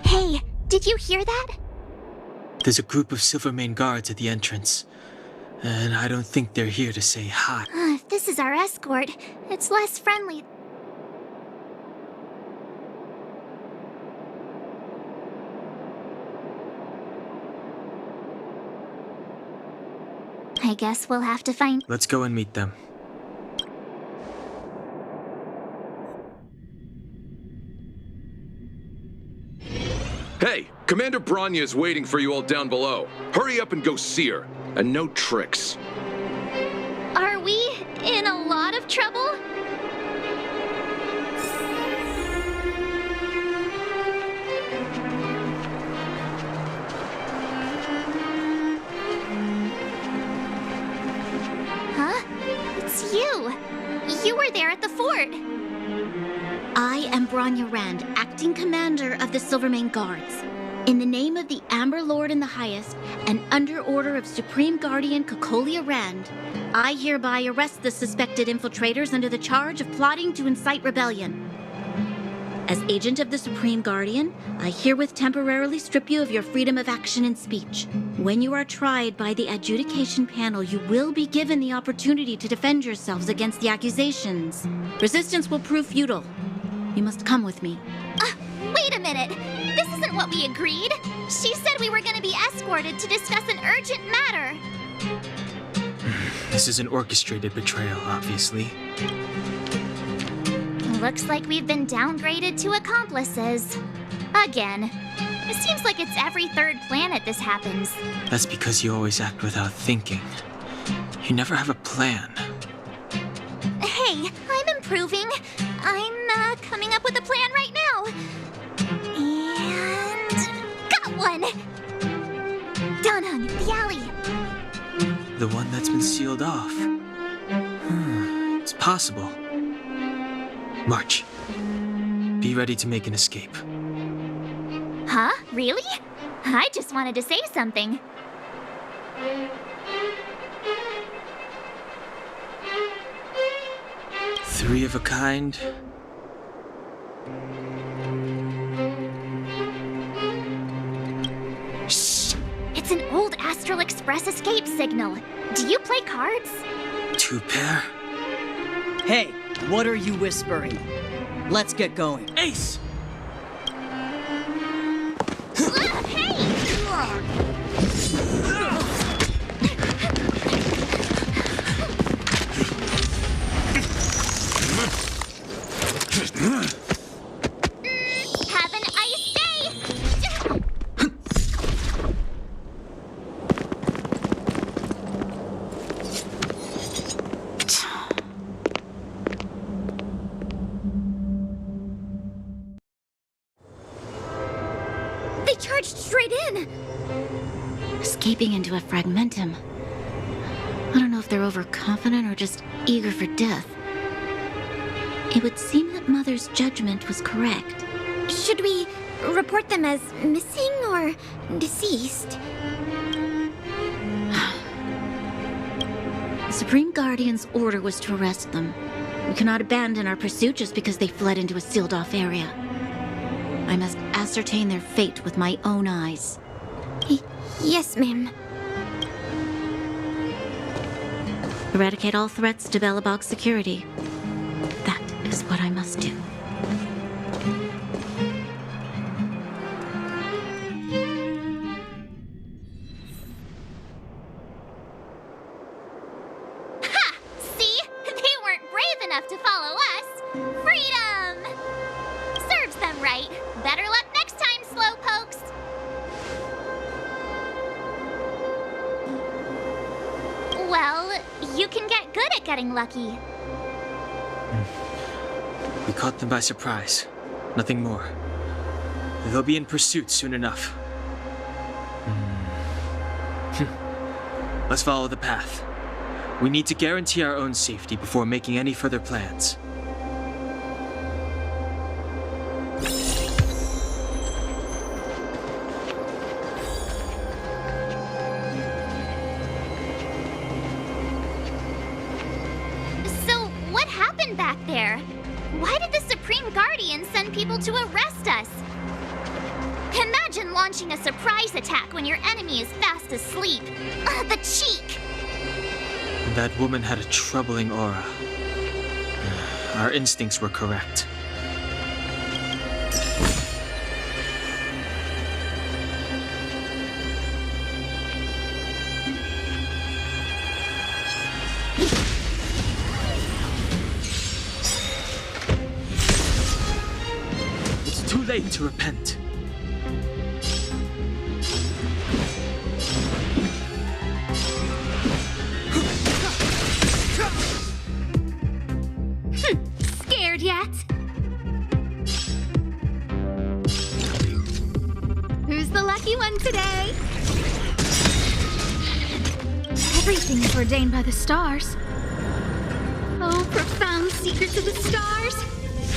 S1: Hey, did you hear that?
S2: There's a group of Silvermane guards at the entrance. And I don't think they're here to say hi.
S1: If this is our escort, it's less friendly. I guess we'll have to find...
S2: Let's go and meet them.
S14: Hey, Commander Bronya is waiting for you all down below. Hurry up and go see her. And no tricks.
S1: Are we in a lot of trouble? Huh? It's you. You were there at the fort.
S9: I am Bronya Rand, acting commander of the Silvermane Guards. In the name of the Amber Lord in the Highest, and under order of Supreme Guardian Cocolia Rand, I hereby arrest the suspected infiltrators under the charge of plotting to incite rebellion. As agent of the Supreme Guardian, I herewith temporarily strip you of your freedom of action and speech. When you are tried by the adjudication panel, you will be given the opportunity to defend yourselves against the accusations. Resistance will prove futile. You must come with me.
S1: Wait a minute. This isn't what we agreed. She said we were going to be escorted to discuss an urgent matter.
S2: This is an orchestrated betrayal, obviously.
S1: Looks like we've been downgraded to accomplices. Again. It seems like it's every third planet this happens.
S2: That's because you always act without thinking. You never have a plan.
S1: Hey, I'm improving. I'm coming up with a plan right now. And got one! Donhung, the alley.
S2: The one that's been sealed off. It's possible. March. Be ready to make an escape.
S1: Huh? Really? I just wanted to say something.
S2: Three of a kind.
S1: Shh! It's an old Astral Express escape signal. Do you play cards?
S2: Two pair?
S5: Hey, what are you whispering? Let's get going.
S2: Ace!
S1: Have an ice day!
S9: They charged straight in! Escaping into a fragmentum. I don't know if they're overconfident or just eager for death. It would seem that Mother's judgment was correct.
S15: Should we report them as missing or deceased?
S9: The Supreme Guardian's order was to arrest them. We cannot abandon our pursuit just because they fled into a sealed-off area. I must ascertain their fate with my own eyes.
S15: Yes, ma'am.
S9: Eradicate all threats to Belobog's security. That is what I must do.
S1: Ha! See? They weren't brave enough to follow us. Freedom! Serves them right. Better luck next time, slowpokes. Well, you can get good at getting lucky.
S2: We caught them by surprise. Nothing more. They'll be in pursuit soon enough. Let's follow the path. We need to guarantee our own safety before making any further plans.
S1: So, what happened back there? Why did the Supreme Guardian send people to arrest us? Imagine launching a surprise attack when your enemy is fast asleep. The cheek!
S2: That woman had a troubling aura. Our instincts were correct. It's too late to repent.
S8: lucky one today. Everything is ordained by the stars. Oh, profound secrets of the stars.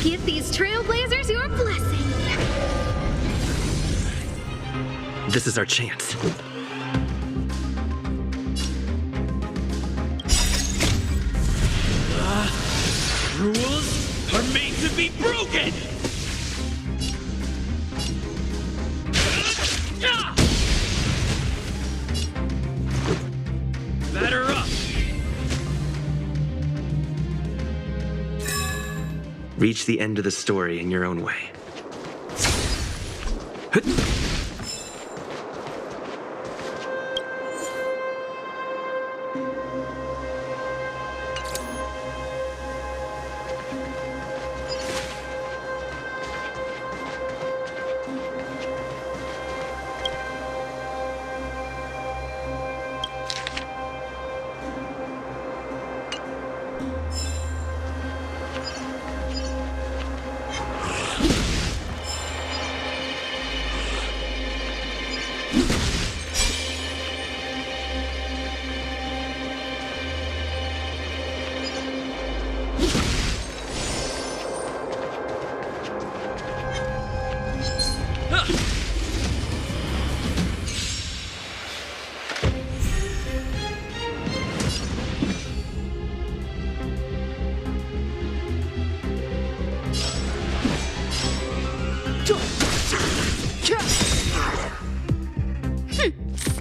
S8: Give these trailblazers your blessing.
S16: This is our chance.
S3: Rules are made to be broken! Batter up!
S16: Reach the end of the story in your own way.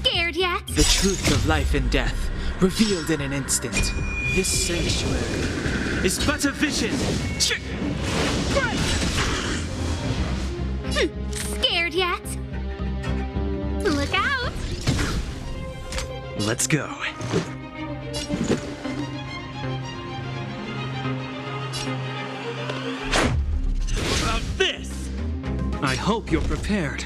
S1: Scared yet?
S2: The truth of life and death, revealed in an instant. This sanctuary is but a vision.
S1: Scared yet? Look out!
S16: Let's go.
S3: How about this?
S6: I hope you're prepared.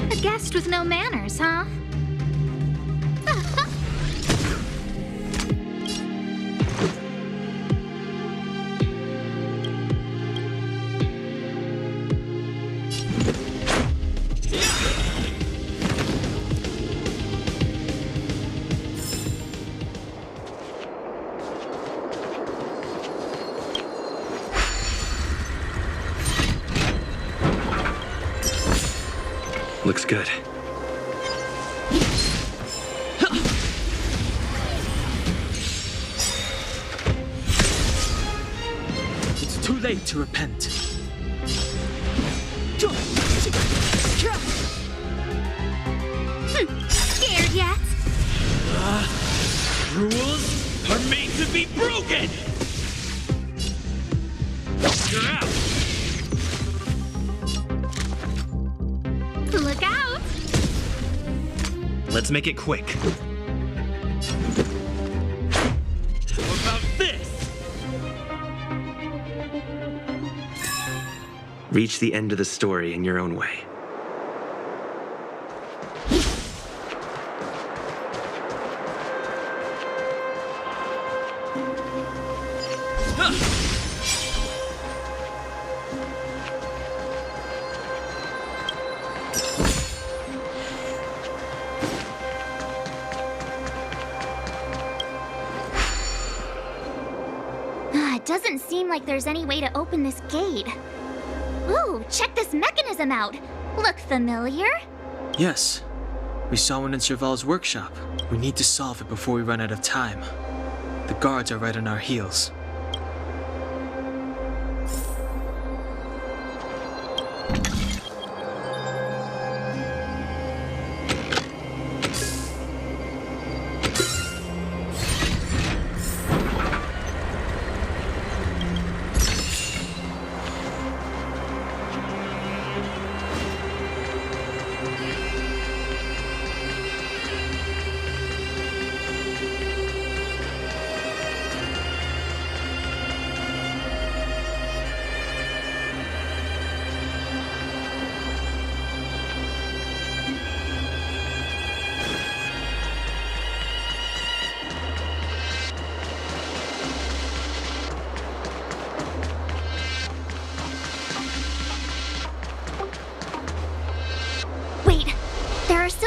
S1: A guest with no manners, huh?
S16: Looks good.
S2: It's too late to repent.
S1: Scared yet?
S3: Rules are made to be broken! You're out!
S1: Look out!
S16: Let's make it quick.
S3: How about this?
S16: Reach the end of the story in your own way.
S1: It doesn't seem like there's any way to open this gate. Ooh, check this mechanism out. Look familiar?
S2: Yes. We saw one in Cheval's workshop. We need to solve it before we run out of time. The guards are right on our heels.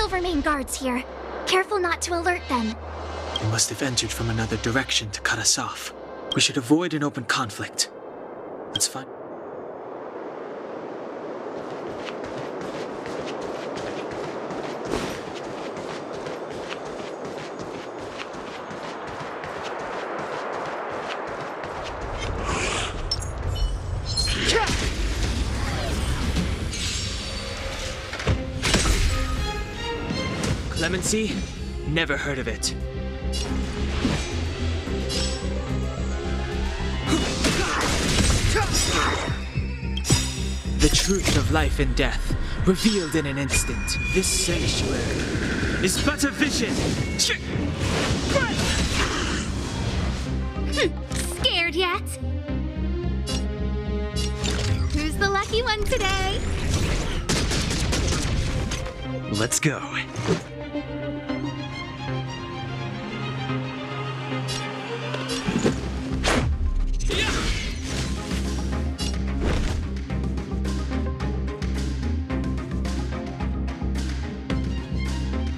S1: Silvermane guards here. Careful not to alert them.
S2: They must have entered from another direction to cut us off. We should avoid an open conflict. Let's find... Clemency? Never heard of it. The truth of life and death, revealed in an instant. This sanctuary is but a vision.
S1: Scared yet? Who's the lucky one today?
S2: Let's go.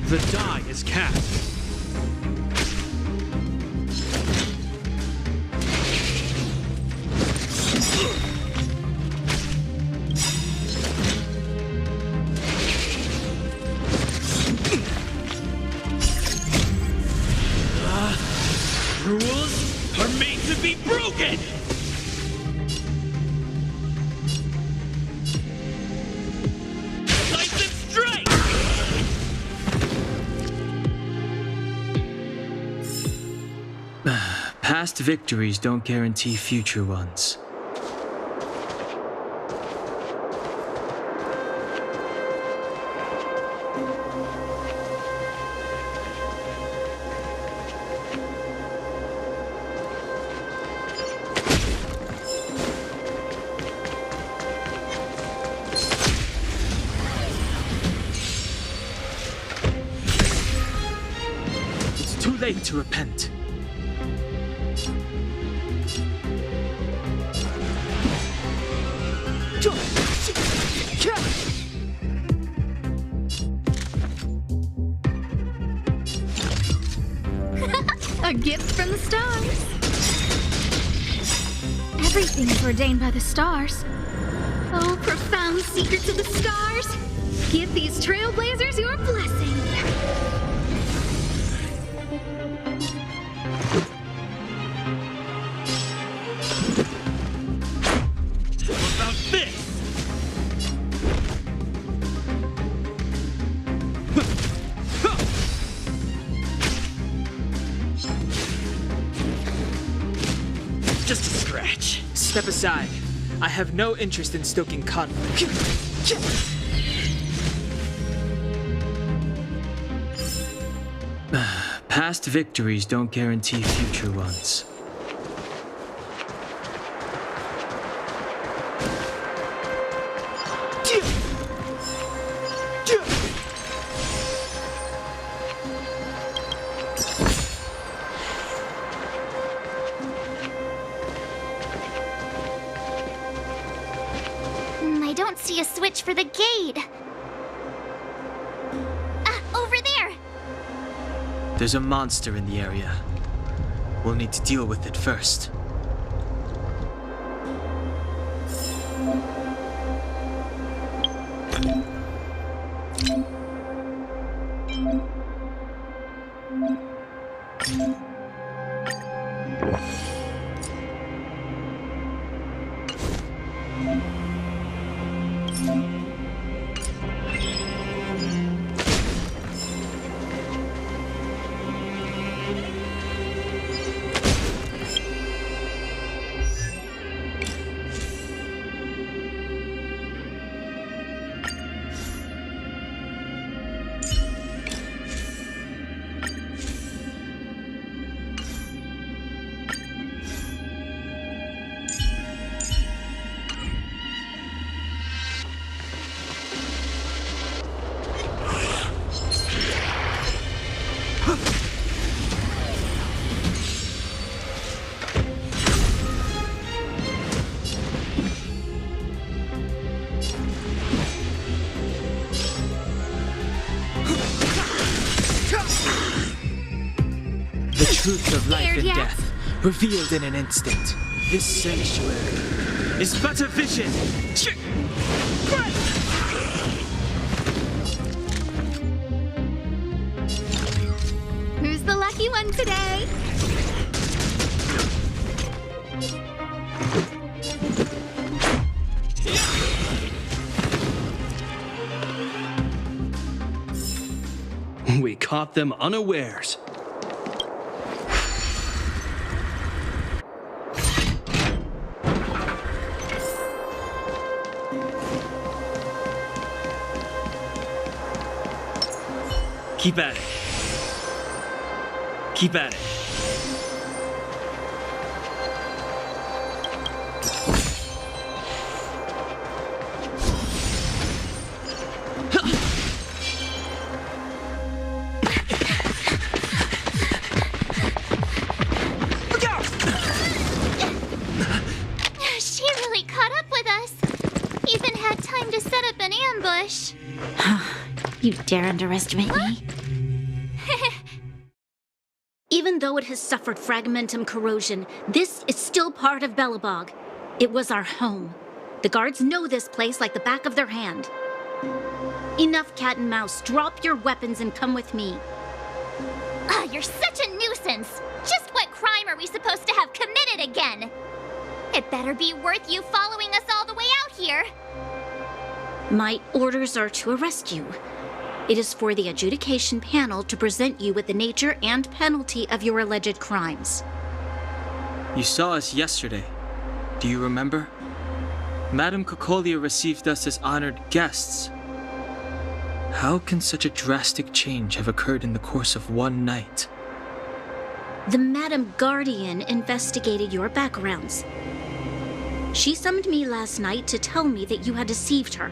S12: The die is cast.
S3: Rules are made to be broken! Decisive strike!
S2: Past victories don't guarantee future ones. It's too late to repent.
S1: A gift from the stars. Everything is ordained by the stars. Oh, profound secrets of the stars. Give these trailblazers your blessing.
S3: What about this?
S2: Just a scratch. Step aside. I have no interest in stoking conflict. Past victories don't guarantee future ones.
S1: I don't see a switch for the gate. Over there!
S2: There's a monster in the area. We'll need to deal with it first. The truth of life
S1: Scared
S2: and
S1: yet?
S2: death, revealed in an instant. This sanctuary is but a vision.
S1: Who's the lucky one today?
S6: We caught them unawares.
S2: Keep at it. Keep at it.
S1: She really caught up with us. Even had time to set up an ambush.
S15: You dare underestimate me? Even though it has suffered fragmentum corrosion, this is still part of Belobog. It was our home. The guards know this place like the back of their hand. Enough cat and mouse. Drop your weapons and come with me.
S1: Ah, you're such a nuisance. Just what crime are we supposed to have committed again? It better be worth you following us all the way out here.
S15: My orders are to arrest you. It is for the adjudication panel to present you with the nature and penalty of your alleged crimes.
S2: You saw us yesterday. Do you remember? Madame Cocolia received us as honored guests. How can such a drastic change have occurred in the course of one night?
S15: The Madam Guardian investigated your backgrounds. She summoned me last night to tell me that you had deceived her.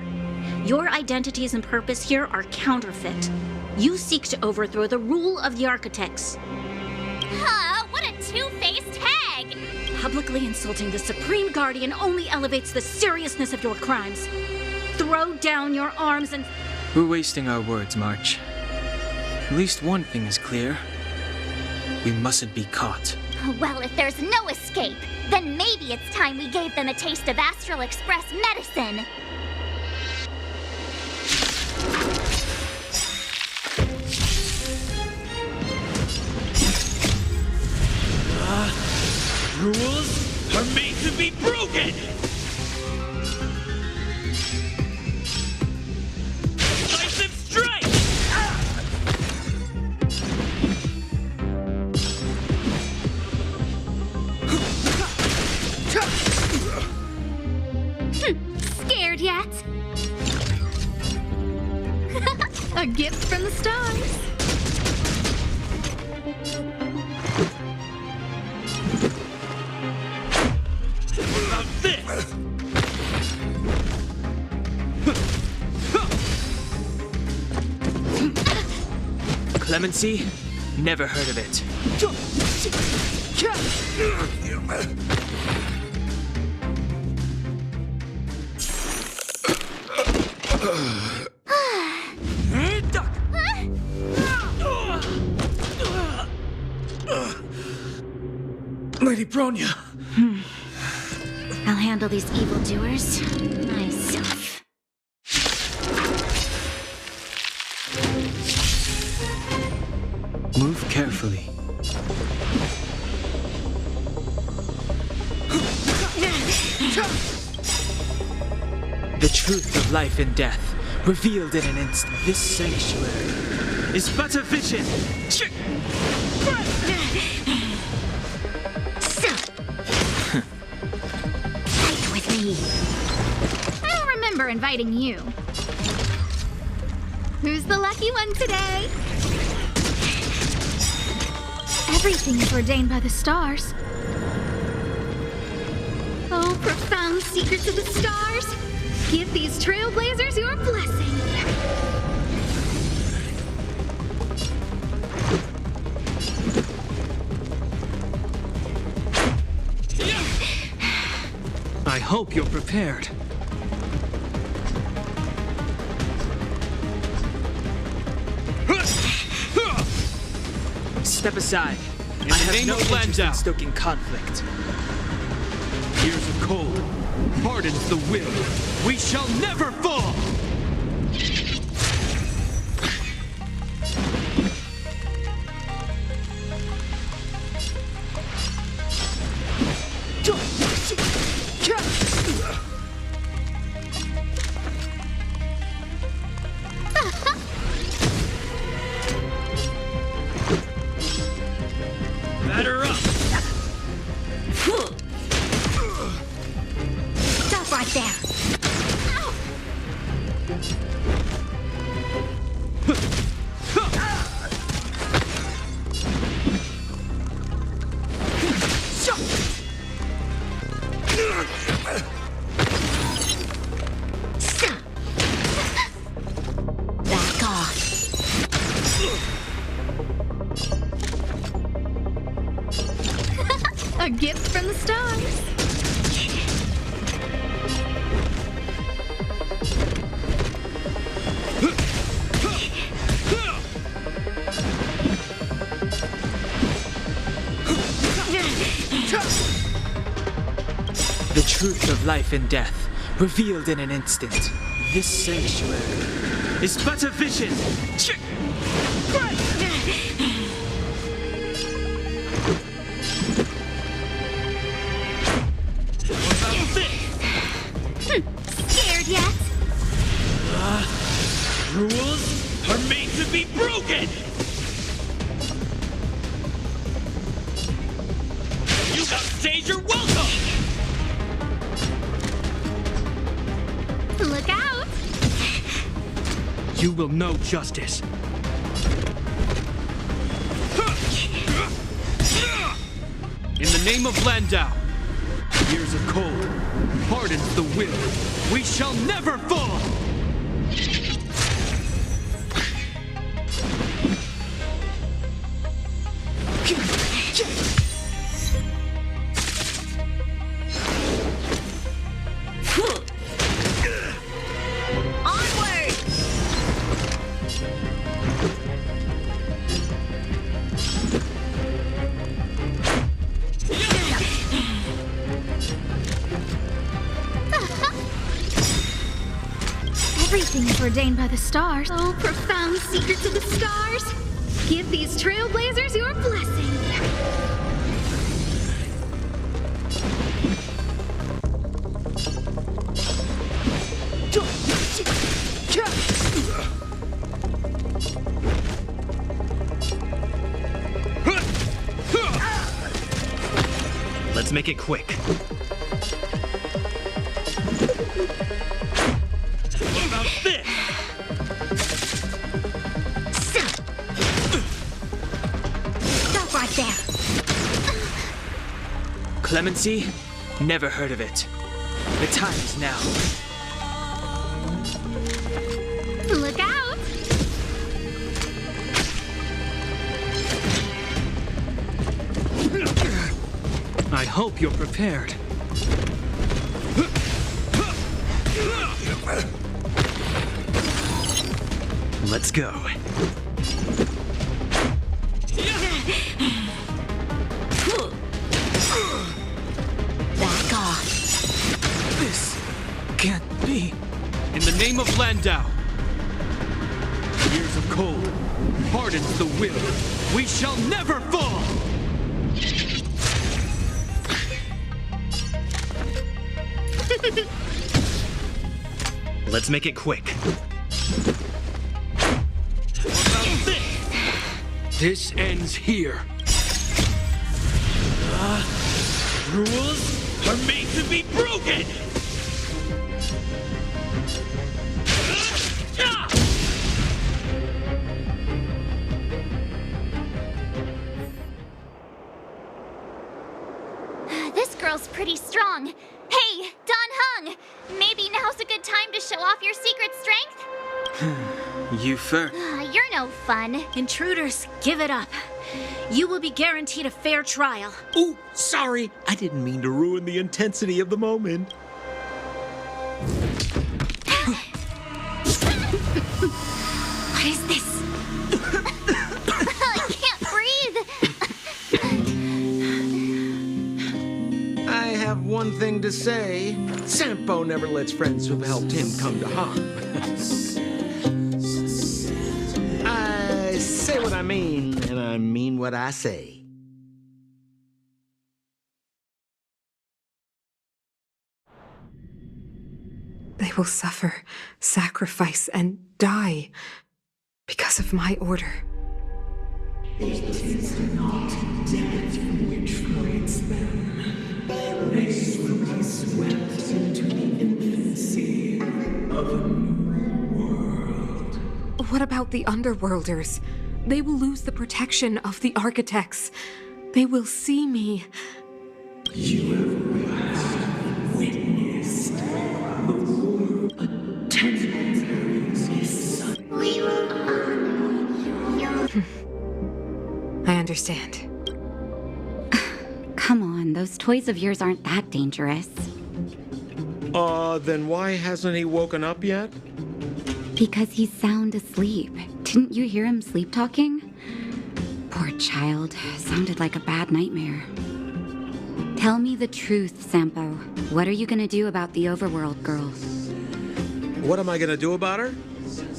S15: Your identities and purpose here are counterfeit. You seek to overthrow the rule of the Architects.
S1: Huh, what a two-faced hag!
S15: Publicly insulting the Supreme Guardian only elevates the seriousness of your crimes. Throw down your arms and...
S2: We're wasting our words, March. At least one thing is clear. We mustn't be caught.
S1: Well, if there's no escape, then maybe it's time we gave them a taste of Astral Express medicine.
S3: Rules are made to be broken! Decisive strike!
S1: Scared yet? A gift from the stars.
S3: What about this?
S2: Clemency? Never heard of it.
S11: Lady Bronya!
S15: I'll handle these evildoers myself.
S2: Move carefully. The truth of life and death, revealed in an instant. This sanctuary is but a vision.
S15: Fight with me.
S1: I don't remember inviting you. Who's the lucky one today? Everything is ordained by the stars. Oh, profound secrets of the stars. Give these trailblazers your blessing.
S6: I hope you're prepared.
S2: Step aside. I have no interest in stoking conflict.
S6: Years of cold hardens the will. We shall never fall!
S3: Batter up!
S9: Stop right there. Back off.
S8: A gift from the stars.
S2: The truth of life and death, revealed in an instant. This sanctuary is but a vision.
S9: Scared yet?
S3: Rules are made to be broken! You got stage your welcome!
S1: Look out!
S6: You will know justice. In the name of Landau, years of cold hardens the will. We shall never fall!
S9: Onward!
S8: Everything is ordained by the stars. Oh, profound secrets of the stars. Give these trailblazers your blessing.
S16: Let's make it quick.
S3: What about this?
S9: Stop right there.
S2: Clemency? Never heard of it. The time is now.
S1: Look out!
S6: I hope you're prepared.
S16: Let's go.
S9: Back off.
S2: This can't be.
S6: In the name of Landau, years of cold hardens the will. We shall never fall!
S16: Let's make it quick.
S3: What about this?
S6: This ends here.
S3: Rules are made to be broken!
S1: This girl's pretty strong. Hey, Don Hung! Maybe now's a good time to show off your secret strength?
S2: Yufer.
S1: You're no fun.
S15: Intruders, give it up. You will be guaranteed a fair trial.
S4: Ooh, sorry. I didn't mean to ruin the intensity of the moment.
S1: What is this? I can't breathe.
S4: one thing to say. Sampo never lets friends who've helped him come to harm. I say what I mean, and I mean what I say.
S7: They will suffer, sacrifice, and die because of my order.
S13: It is not death which frees them. They will be swept into the infancy of a new world.
S7: What about the Underworlders? They will lose the protection of the Architects. They will see me.
S13: You have witnessed the war attendant his son.
S9: We will honor your...
S7: I understand.
S15: Come on, those toys of yours aren't that dangerous.
S4: Then why hasn't he woken up yet?
S15: Because he's sound asleep. Didn't you hear him sleep talking? Poor child. Sounded like a bad nightmare. Tell me the truth, Sampo. What are you gonna do about the Overworld girl?
S4: What am I gonna do about her?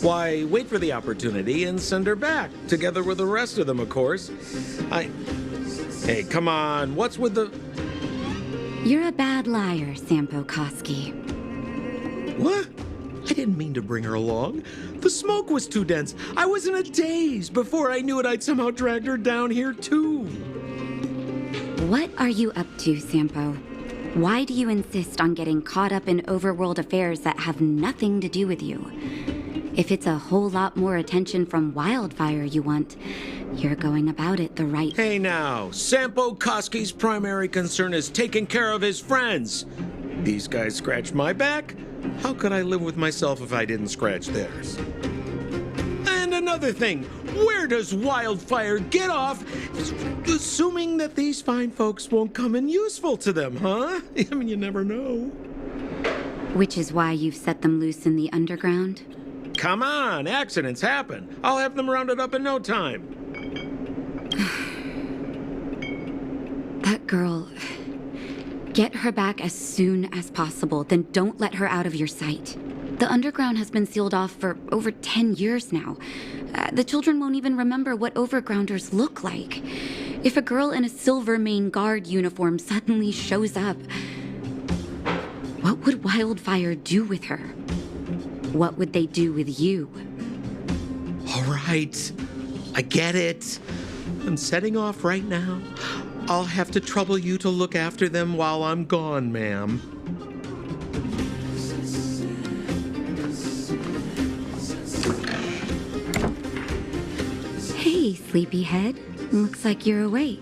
S4: Why, wait for the opportunity and send her back, together with the rest of them, of course. Hey, come on, what's with the...
S15: You're a bad liar, Sampo Koski.
S4: What? I didn't mean to bring her along. The smoke was too dense. I was in a daze. Before I knew it, I'd somehow dragged her down here, too.
S15: What are you up to, Sampo? Why do you insist on getting caught up in overworld affairs that have nothing to do with you? If it's a whole lot more attention from Wildfire you want, you're going about it the right...
S4: Hey now, Sampo Koski's primary concern is taking care of his friends. These guys scratched my back. How could I live with myself if I didn't scratch theirs? And another thing, where does Wildfire get off assuming that these fine folks won't come in useful to them, huh? I mean, you never know.
S15: Which is why you've set them loose in the underground?
S4: Come on, accidents happen. I'll have them rounded up in no time.
S15: That girl... Get her back as soon as possible, then don't let her out of your sight. The underground has been sealed off for over 10 years now. The children won't even remember what overgrounders look like. If a girl in a Silvermane Guard uniform suddenly shows up, what would Wildfire do with her? What would they do with you?
S4: All right, I get it. I'm setting off right now. I'll have to trouble you to look after them while I'm gone, ma'am.
S15: Hey, sleepyhead. Looks like you're awake.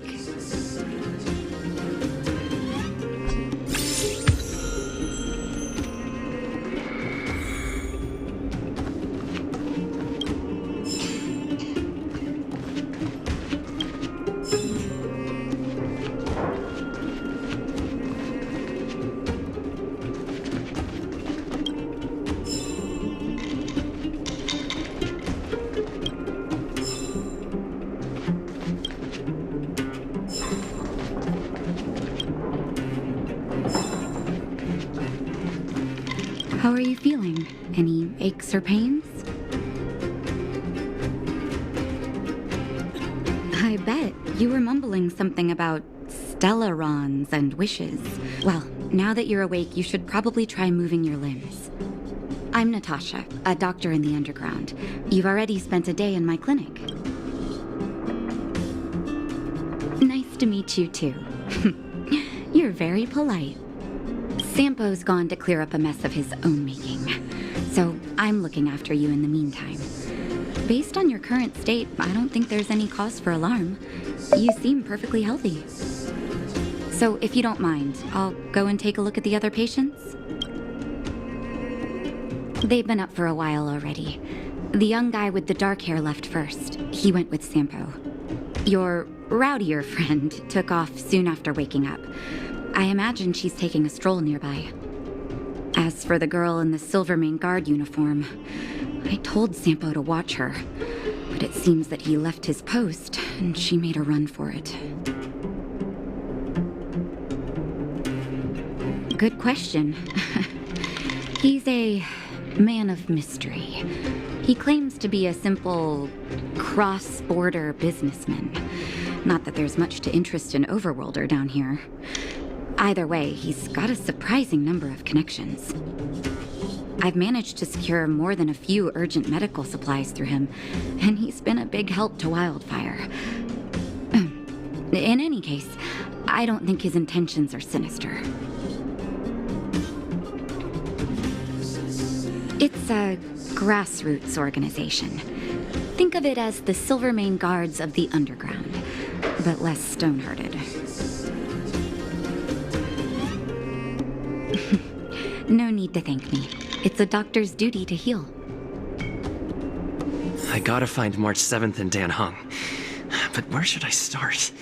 S15: How are you feeling? Any aches or pains? I bet you were mumbling something about Stellarons and wishes. Well, now that you're awake, you should probably try moving your limbs. I'm Natasha, a doctor in the underground. You've already spent a day in my clinic. Nice to meet you, too. You're very polite. Sampo's gone to clear up a mess of his own making, so I'm looking after you in the meantime. Based on your current state, I don't think there's any cause for alarm. You seem perfectly healthy. So if you don't mind, I'll go and take a look at the other patients. They've been up for a while already. The young guy with the dark hair left first. He went with Sampo. Your rowdier friend took off soon after waking up. I imagine she's taking a stroll nearby. As for the girl in the Silvermane Guard uniform, I told Sampo to watch her, but it seems that he left his post and she made a run for it.
S17: good question. He's a man of mystery. He claims to be a simple cross-border businessman. Not that there's much to interest an overworlder down here. Either way, he's got a surprising number of connections. I've managed to secure more than a few urgent medical supplies through him, and he's been a big help to Wildfire. In any case, I don't think his intentions are sinister. It's a grassroots organization. Think of it as the Silvermane Guards of the Underground, but less stone-hearted. No need to thank me. It's a doctor's duty to heal.
S16: I gotta find March 7th in Dan Hung. But where should I start?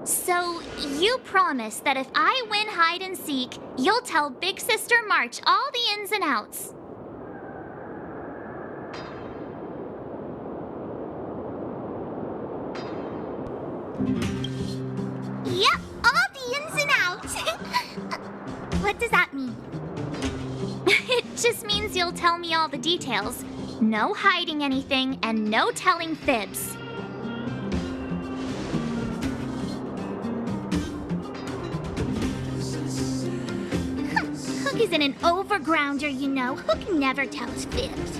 S1: So, you promise that if I win hide and seek, you'll tell Big Sister March all the ins and outs.
S9: Yep, all the ins and outs. What does that mean?
S1: It just means you'll tell me all the details. No hiding anything and no telling fibs.
S9: Hook isn't an overgrounder, you know. Hook never tells fibs.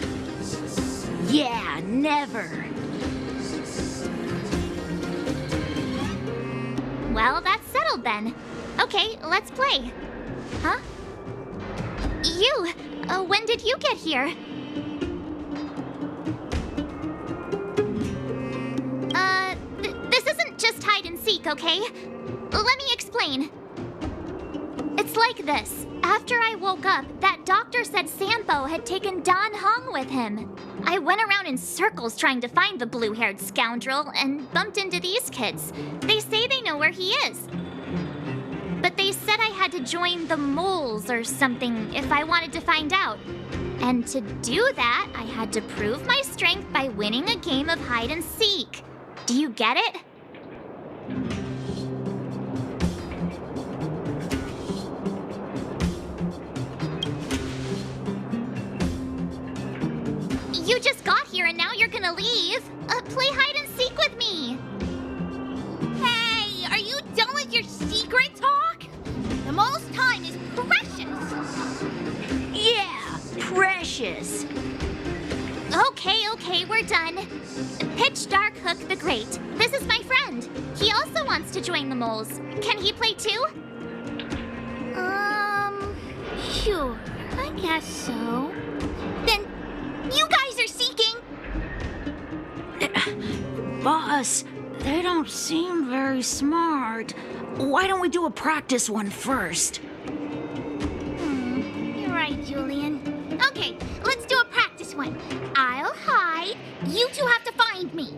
S15: Yeah, never.
S1: Well, that's settled then. Okay, let's play. Huh? You! When did you get here? This isn't just hide and seek, okay? Let me explain. It's like this. After I woke up, that doctor said Sampo had taken Dan Hung with him. I went around in circles trying to find the blue-haired scoundrel and bumped into these kids. They say they know where he is. But they said I had to join the moles or something if I wanted to find out. And to do that, I had to prove my strength by winning a game of hide and seek. Do you get it? You just got here and now you're gonna leave. Play hide and seek with me.
S9: Hey, are you done with your secret talk? time is precious.
S15: Yeah, precious.
S1: Okay, we're done. Pitch Dark Hook the Great. This is my friend. He also wants to join the moles. Can he play too?
S9: Sure. I guess so. Then, you guys are seeking.
S15: Boss, they don't seem very smart. Why don't we do a practice one first?
S9: You're right, Julian. Okay, let's do a practice one. I'll hide. You two have to find me.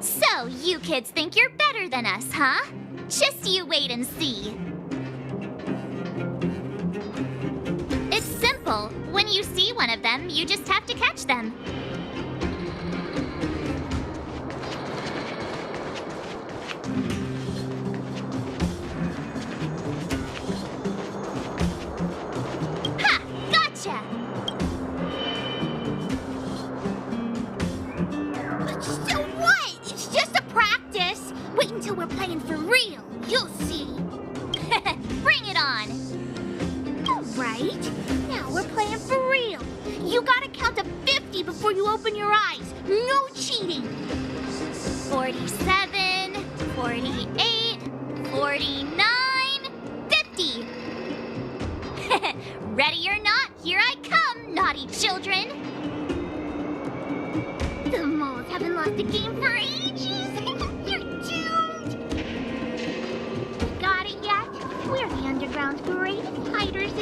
S1: So, you kids think you're better than us, huh? Just you wait and see. It's simple. When you see one of them, you just have to catch them. Ha! Gotcha!
S9: So what? It's just a practice. Wait until we're playing for real. You'll see.
S1: Bring it on!
S9: All right. Now we're playing for real. You gotta count to 50 before you open your eyes. No cheating.
S1: 47, 48, 49, 50. Ready or not, here I come, naughty children.
S9: The moles haven't lost a game for ages. You're doomed. Got it yet? We're the underground's greatest hiders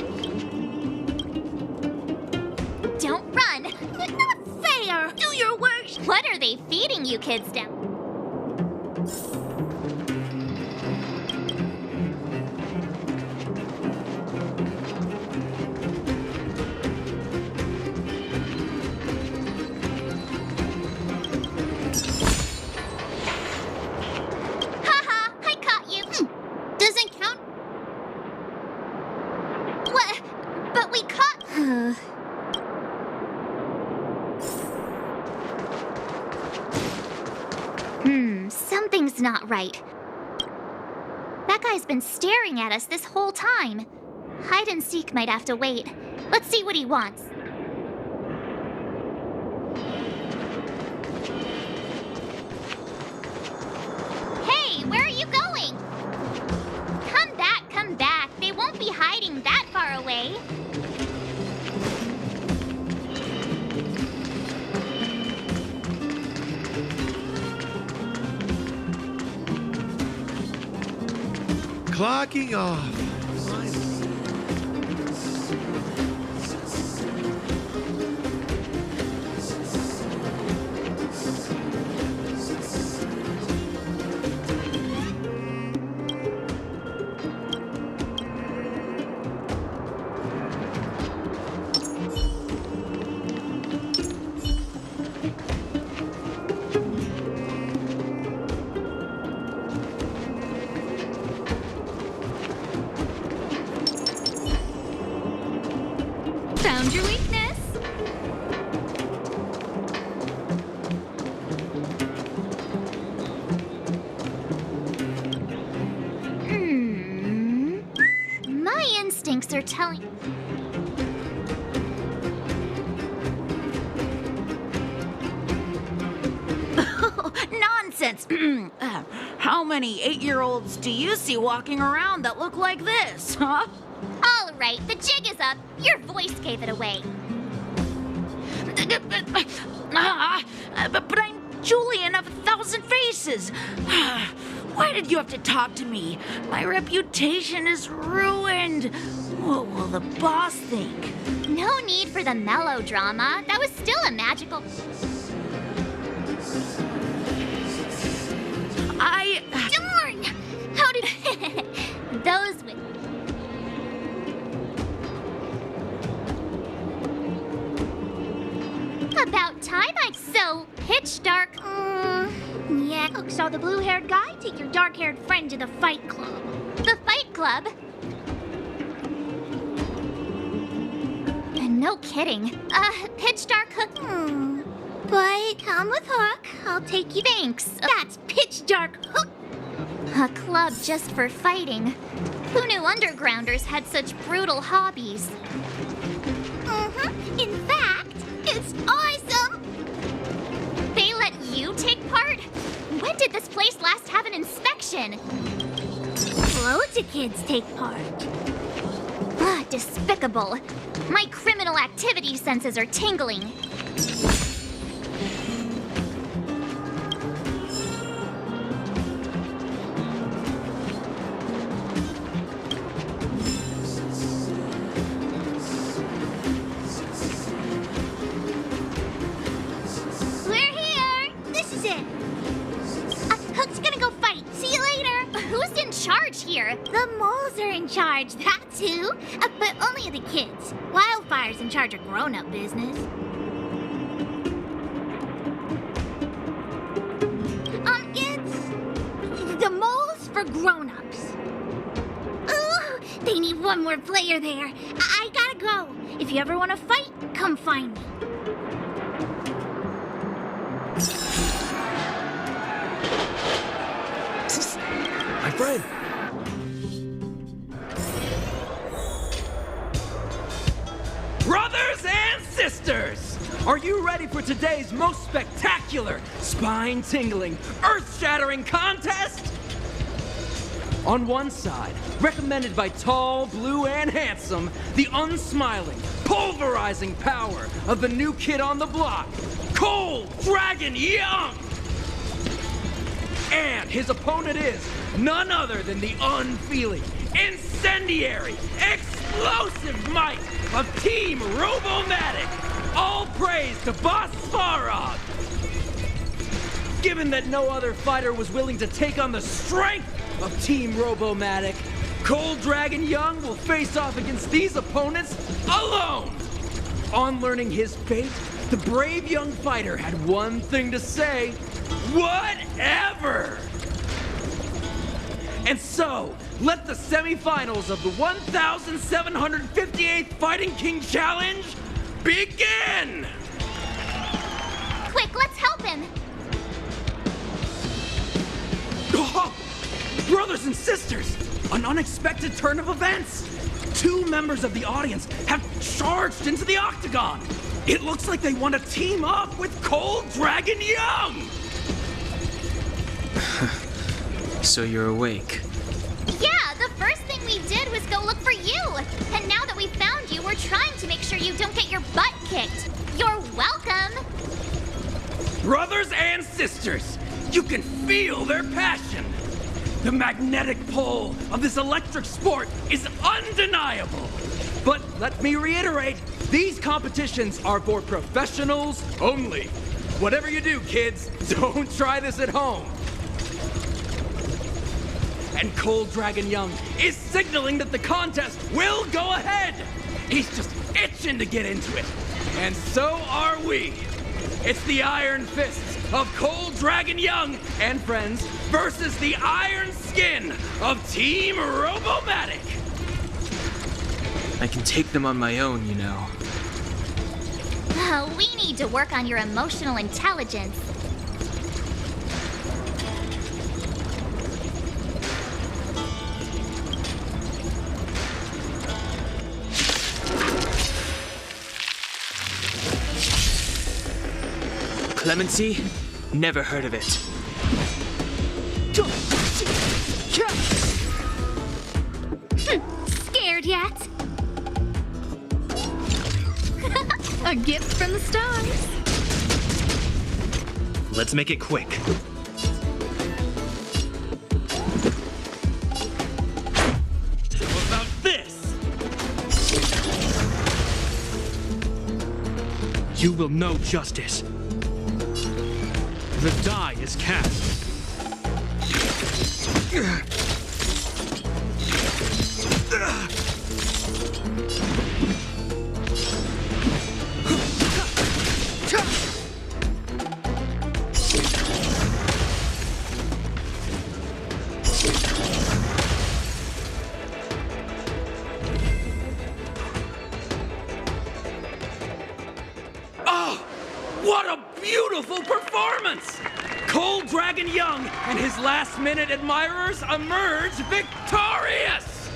S1: Don't run.
S9: Not fair. Do your work.
S1: What are they feeding you kids down? Haha, I caught you.
S9: Doesn't count.
S1: What? But we caught... Something's not right. That guy's been staring at us this whole time. Hide and seek might have to wait. Let's see what he wants. Hey, where are you going? Come back, come back. They won't be hiding that far away.
S4: Clocking off.
S1: Found your weakness. My instincts are telling...
S15: Nonsense! How many 8-year-olds do you see walking around that look like this, huh?
S1: All right, the jig is up. Your voice gave it away.
S15: But I'm Julian of 1,000 Faces. Why did you have to talk to me? My reputation is ruined. What will the boss think?
S1: No need for the melodrama. That was still a magical... Darn! How did... Those with... About time I... So, pitch dark...
S9: Yeah, saw the blue-haired guy take your dark-haired friend to the fight club.
S1: The fight club? No kidding. Pitch Dark Hook...
S9: But come with Hook. I'll take you...
S1: Thanks.
S9: That's Pitch Dark Hook.
S1: A club just for fighting. Who knew undergrounders had such brutal hobbies?
S9: In fact, it's awesome!
S1: They let you take part? When did this place last have an inspection?
S9: Loads of kids take part.
S1: Ah, despicable. My criminal activity senses are tingling.
S9: We're here! This is it! Hook's gonna go fight. See you later!
S1: Who's in charge here?
S9: The moles are in charge, that's who. But only the kids. Wildfire's in charge of grown-up business. It's the moles for grown-ups. Ooh, they need one more player there. I gotta go. If you ever want to fight, come find me.
S6: My friend!
S18: Brothers and sisters! Are you ready for today's most spectacular, spine-tingling, earth-shattering contest? On one side, recommended by tall, blue, and handsome, the unsmiling, pulverizing power of the new kid on the block, Cold Dragon Young! And his opponent is none other than the unfeeling, incendiary, explosive might of Team Robomatic. All praise to Boss Farog. Given that no other fighter was willing to take on the strength of Team Robomatic, Cold Dragon Young will face off against these opponents alone. On learning his fate, the brave young fighter had one thing to say: whatever! And so, let the semifinals of the 1758th Fighting King Challenge begin!
S1: Quick, let's help him!
S18: Oh, brothers and sisters, an unexpected turn of events! Two members of the audience have charged into the octagon! It looks like they want to team up with Cold Dragon Young!
S2: So you're awake.
S1: Yeah, the first thing we did was go look for you. And now that we found you, we're trying to make sure you don't get your butt kicked. You're welcome.
S18: Brothers and sisters, you can feel their passion. The magnetic pull of this electric sport is undeniable. But let me reiterate, these competitions are for professionals only. Whatever you do, kids, don't try this at home. And Cold Dragon Young is signaling that the contest will go ahead. He's just itching to get into it. And so are we. It's the Iron Fists of Cold Dragon Young and friends versus the Iron Skin of Team Robomatic.
S2: I can take them on my own, you know.
S1: We need to work on your emotional intelligence.
S2: Clemency? Never heard of it.
S9: Scared yet?
S8: A gift from the stars.
S12: Let's make it quick.
S3: What about this?
S6: You will know justice. The die is cast.
S18: Oh, what a beautiful performance! Cold Dragon Young and his last-minute admirers emerge victorious!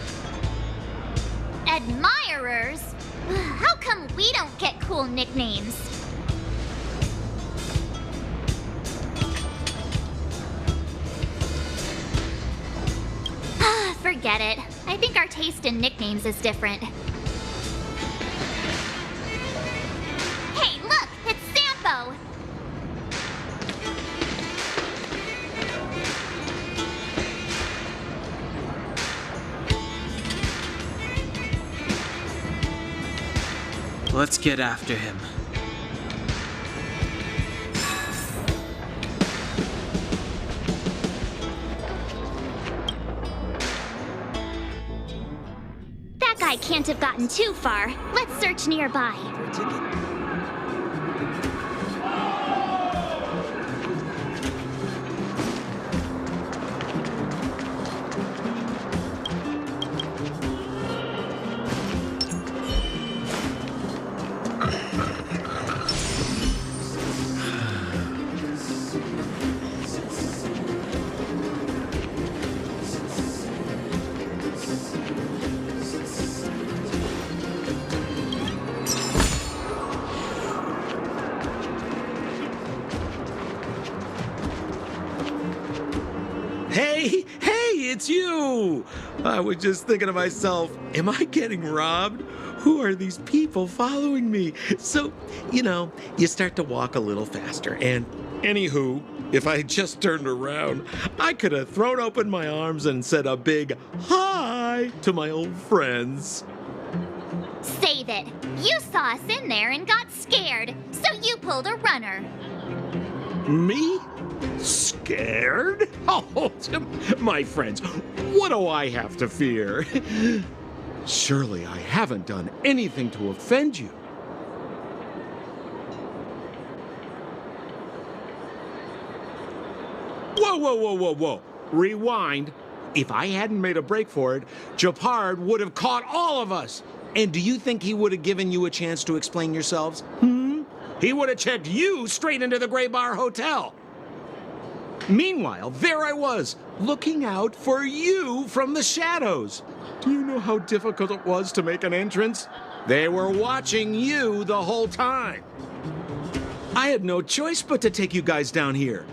S1: Admirers? How come we don't get cool nicknames? Forget it. I think our taste in nicknames is different. Hey, look! It's Sampo!
S2: Let's get after him.
S1: That guy can't have gotten too far. Let's search nearby.
S4: Hey, it's you! I was just thinking to myself, am I getting robbed? Who are these people following me? So, you start to walk a little faster. And anywho, if I had just turned around, I could have thrown open my arms and said a big hi to my old friends.
S1: Save it. You saw us in there and got scared, so you pulled a runner.
S4: Me? Scared? Oh, my friends, what do I have to fear? Surely I haven't done anything to offend you. Whoa. Rewind. If I hadn't made a break for it, Japard would have caught all of us. And do you think he would have given you a chance to explain yourselves? He would have checked you straight into the Gray Bar Hotel. Meanwhile, there I was, looking out for you from the shadows. Do you know how difficult it was to make an entrance? They were watching you the whole time. I had no choice but to take you guys down here.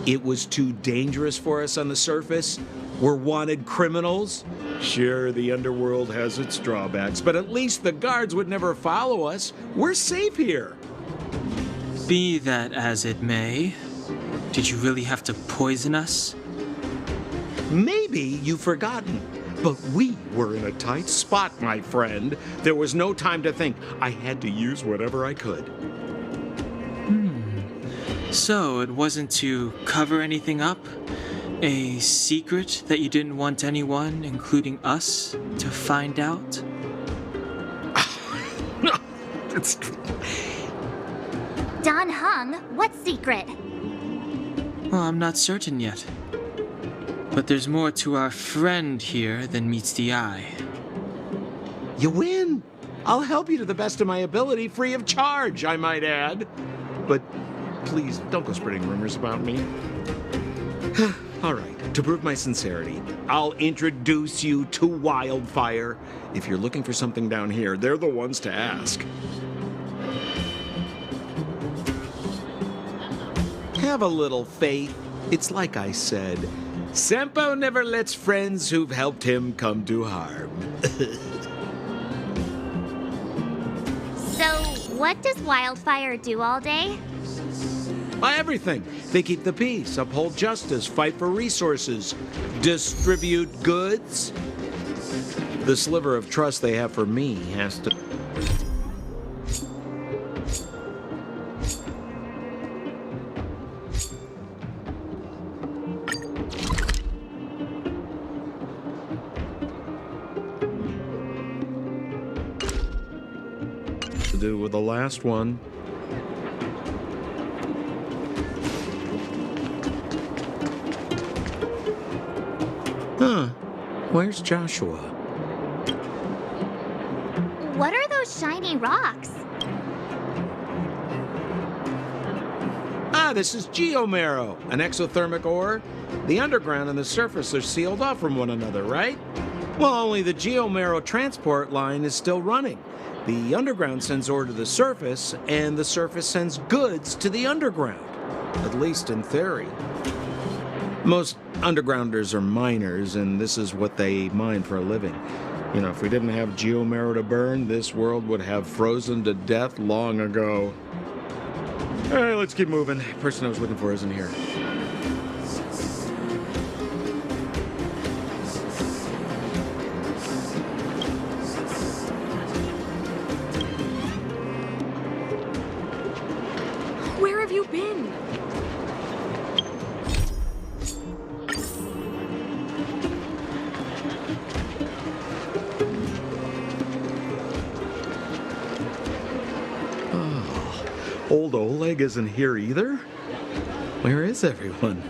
S4: It was too dangerous for us on the surface. We're wanted criminals. Sure, the underworld has its drawbacks, but at least the guards would never follow us. We're safe here.
S2: Be that as it may, did you really have to poison us?
S4: Maybe you've forgotten, but we were in a tight spot, my friend. There was no time to think. I had to use whatever I could.
S2: So it wasn't to cover anything up? A secret that you didn't want anyone, including us, to find out?
S1: Don Hung, what secret?
S2: Well, I'm not certain yet. But there's more to our friend here than meets the eye.
S4: You win. I'll help you to the best of my ability, free of charge, I might add. But please, don't go spreading rumors about me. All right, to prove my sincerity, I'll introduce you to Wildfire. If you're looking for something down here, they're the ones to ask. Have a little faith. It's like I said, Sempo never lets friends who've helped him come to harm.
S1: So, what does Wildfire do all day?
S4: Everything. They keep the peace, uphold justice, fight for resources, distribute goods. The sliver of trust they have for me has to... to do with the last one. Where's Joshua?
S1: What are those shiny rocks?
S4: This is geomarrow, an exothermic ore. The underground and the surface are sealed off from one another, right? Well, only the Geomero transport line is still running. The underground sends ore to the surface, and the surface sends goods to the underground. At least in theory. Most undergrounders are miners, and this is what they mine for a living. You know, if we didn't have Geomero to burn, this world would have frozen to death long ago. All right, let's keep moving. The person I was looking for isn't here.
S8: Where have you been?
S4: Old Oleg isn't here either? Where is everyone?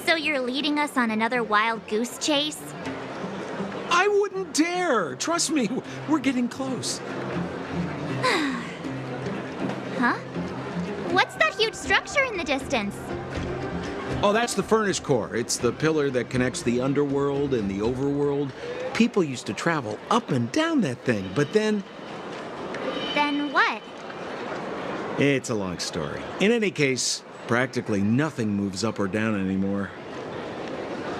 S1: So you're leading us on another wild goose chase?
S4: I wouldn't dare! Trust me, we're getting close.
S1: Huh? What's that huge structure in the distance?
S4: Oh, that's the furnace core. It's the pillar that connects the underworld and the overworld. People used to travel up and down that thing, but then...
S1: Then what?
S4: It's a long story. In any case, practically nothing moves up or down anymore.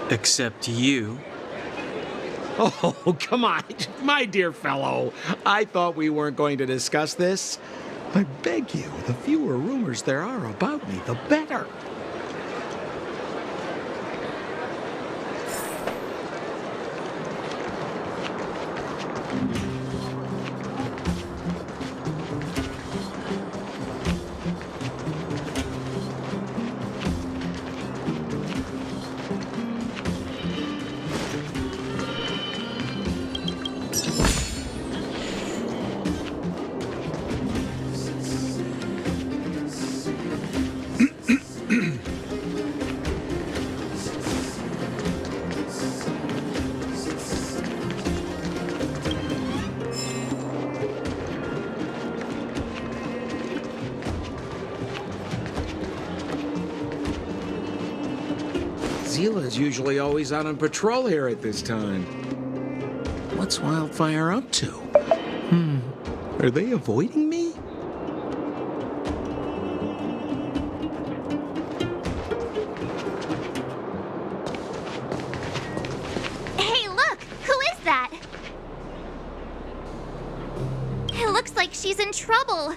S2: Except you.
S4: Oh, come on, my dear fellow. I thought we weren't going to discuss this. I beg you, the fewer rumors there are about me, the better. Zila's usually always out on patrol here at this time. What's Wildfire up to? Are they avoiding me?
S1: Hey, look! Who is that? It looks like she's in trouble.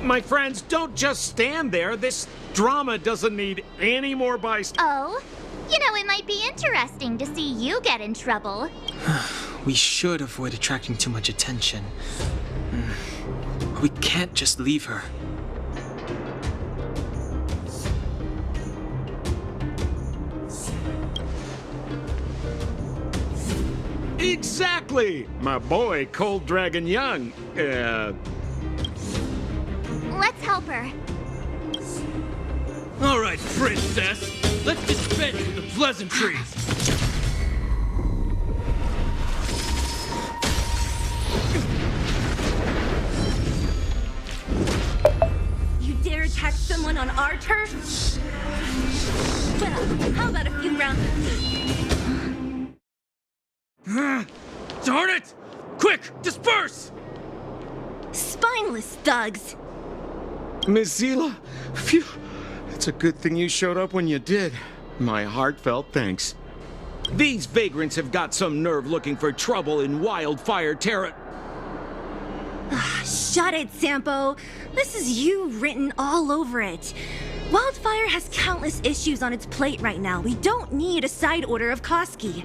S4: My friends, don't just stand there. This drama doesn't need any more bystanders.
S1: Oh? You know, it might be interesting to see you get in trouble.
S2: We should avoid attracting too much attention. We can't just leave her.
S4: Exactly! My boy, Cold Dragon Young.
S1: Let's help her.
S18: All right, princess. Let's dispense with the pleasantries.
S19: You dare attack someone on our turf? Well, how about a few rounds of this?
S18: Darn it! Quick, disperse!
S19: Spineless thugs!
S4: Miss Zila, phew. It's a good thing you showed up when you did. My heartfelt thanks. These vagrants have got some nerve looking for trouble in Wildfire Terra.
S19: Shut it, Sampo. This is you written all over it. Wildfire has countless issues on its plate right now. We don't need a side order of Koski.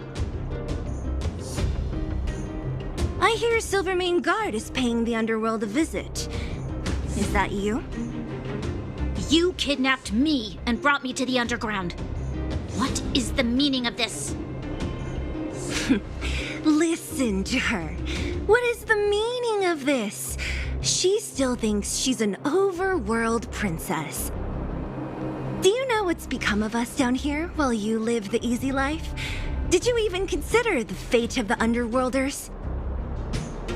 S19: I hear Silvermane Guard is paying the underworld a visit. Is that you?
S15: You kidnapped me and brought me to the underground. What is the meaning of this?
S19: Listen to her. What is the meaning of this? She still thinks she's an overworld princess. Do you know what's become of us down here while you live the easy life? Did you even consider the fate of the underworlders?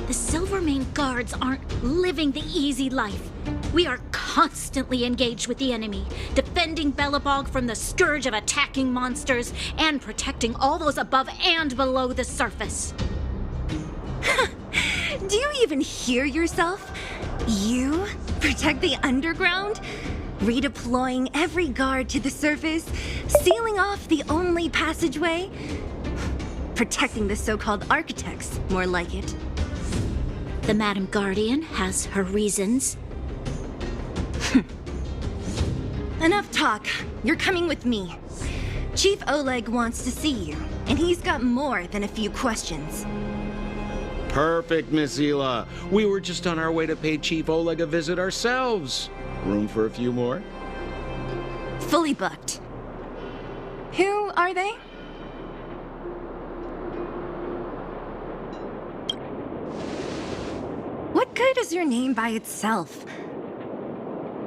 S15: The Silvermane Guards aren't living the easy life. We are constantly engaged with the enemy, defending Belobog from the scourge of attacking monsters and protecting all those above and below the surface.
S19: Do you even hear yourself? You protect the underground? Redeploying every guard to the surface, sealing off the only passageway? Protecting the so-called architects, more like it.
S15: The Madam Guardian has her reasons.
S19: Enough talk. You're coming with me. Chief Oleg wants to see you, and he's got more than a few questions.
S4: Perfect, Miss Hila. We were just on our way to pay Chief Oleg a visit ourselves. Room for a few more?
S19: Fully booked. Who are they? What good is your name by itself?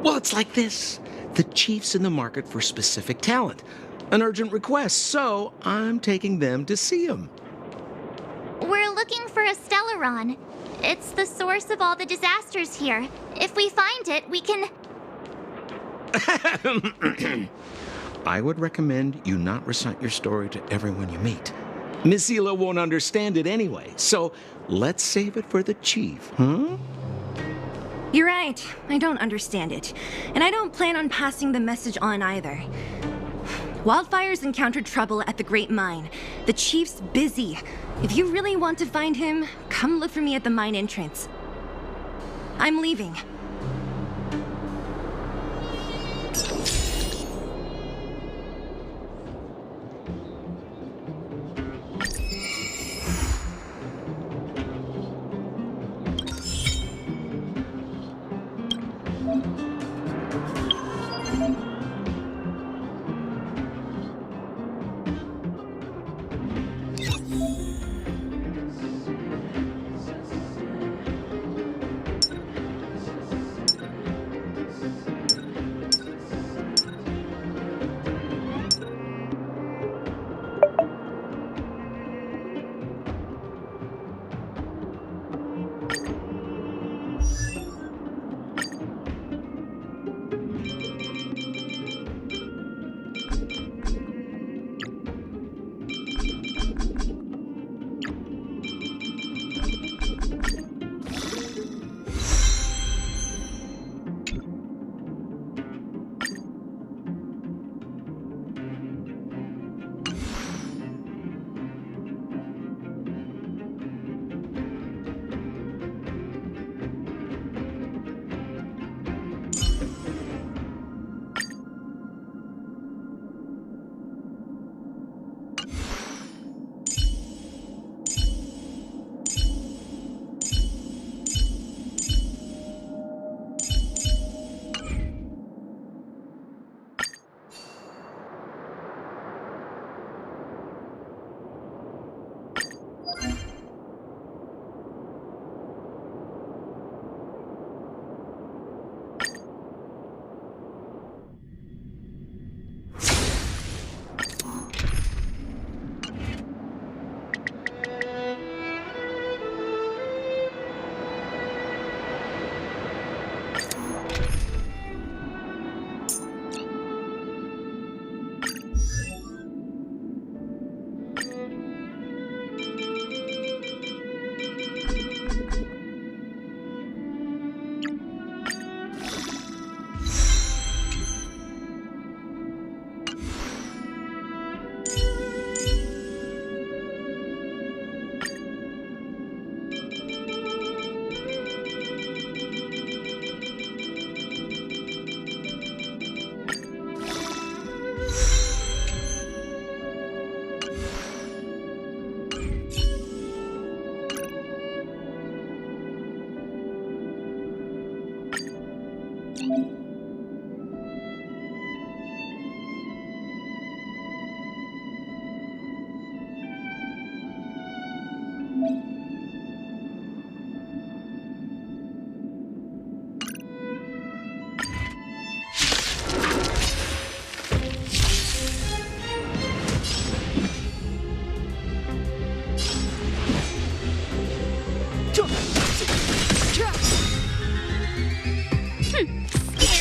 S4: Well, it's like this. The chief's in the market for specific talent. An urgent request, so I'm taking them to see him.
S1: We're looking for a Stellaron. It's the source of all the disasters here. If we find it, we can...
S4: I would recommend you not recite your story to everyone you meet. Miss Hila won't understand it anyway, so let's save it for the chief, huh?
S19: You're right. I don't understand it. And I don't plan on passing the message on either. Wildfire's encountered trouble at the Great Mine. The chief's busy. If you really want to find him, come look for me at the mine entrance. I'm leaving.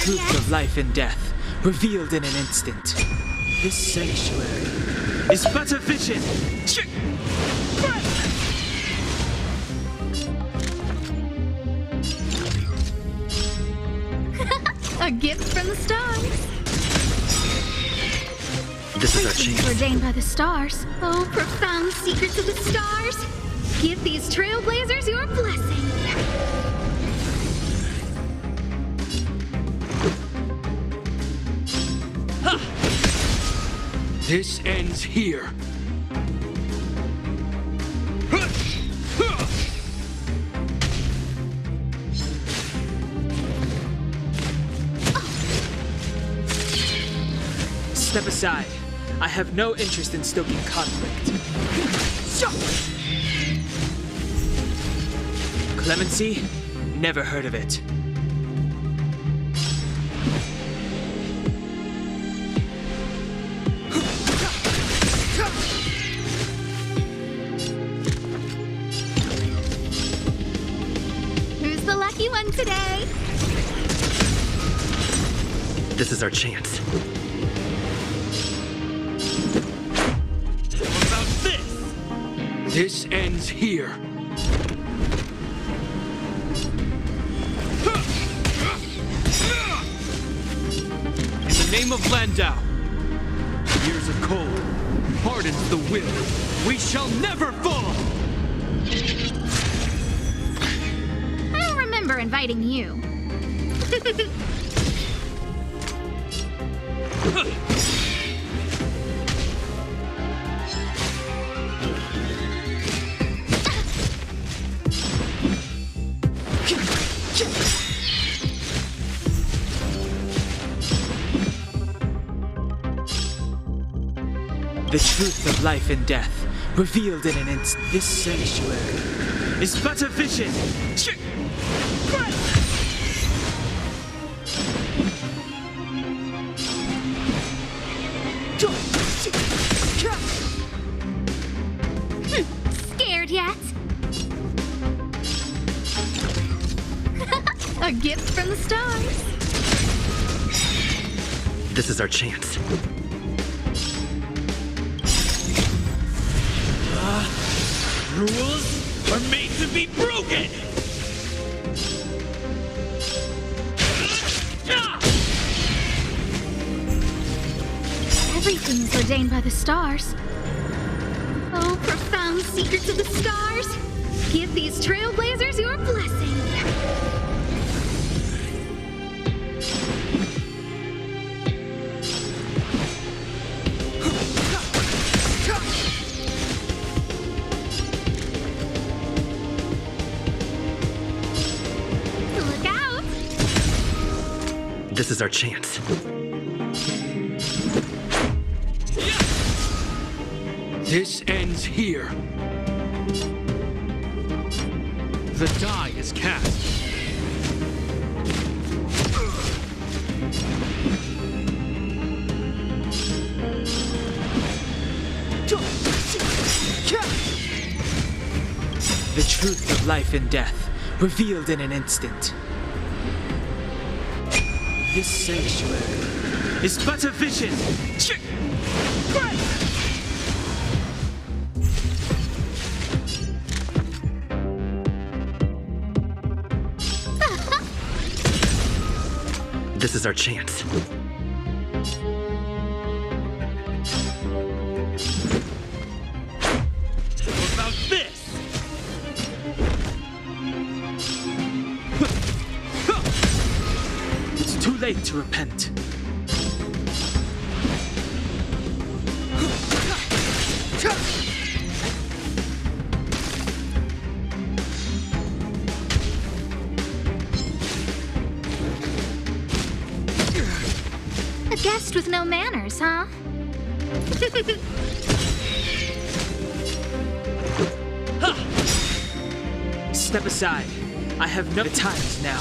S2: truth
S1: yet.
S2: of life and death, revealed in an instant. This sanctuary is but a vision.
S8: A gift from the stars.
S16: This is our
S8: Things
S16: chance.
S8: ordained by the stars. Oh, profound secrets of the stars. Give these trailblazers your blessing.
S11: This ends here.
S2: Step aside. I have no interest in stoking conflict. Clemency? Never heard of it.
S8: Who's the lucky one today?
S16: This is our chance.
S3: What about this?
S11: This ends here. In the name of Landau, years of cold hardens the will. We shall never fall!
S8: I don't remember inviting you.
S2: The truth of life and death, revealed in an instant. This sanctuary is but a vision.
S8: Scared yet? A gift from the stars.
S16: This is our chance.
S3: Rules are made to be broken!
S8: Everything is ordained by the stars. Oh, profound secrets of the stars. Give these trailblazers your blessing. Look out!
S16: This is our chance.
S11: This ends here. The die is cast.
S2: The truth of life and death, revealed in an instant. This sanctuary is but a vision.
S16: This is our chance.
S3: What about this?
S2: It's too late to repent.
S8: A guest with no manners, huh?
S2: Step aside. I have no times now.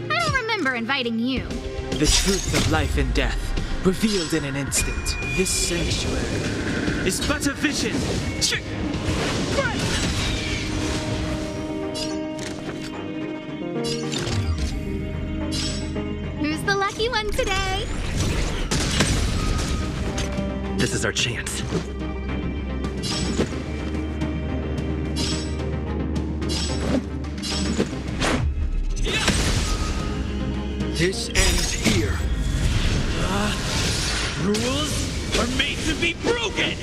S8: I don't remember inviting you.
S2: The truth of life and death, revealed in an instant. This sanctuary is but a vision.
S1: Who's the lucky one today?
S16: This is our chance.
S6: This ends here.
S3: Rules are made to be broken!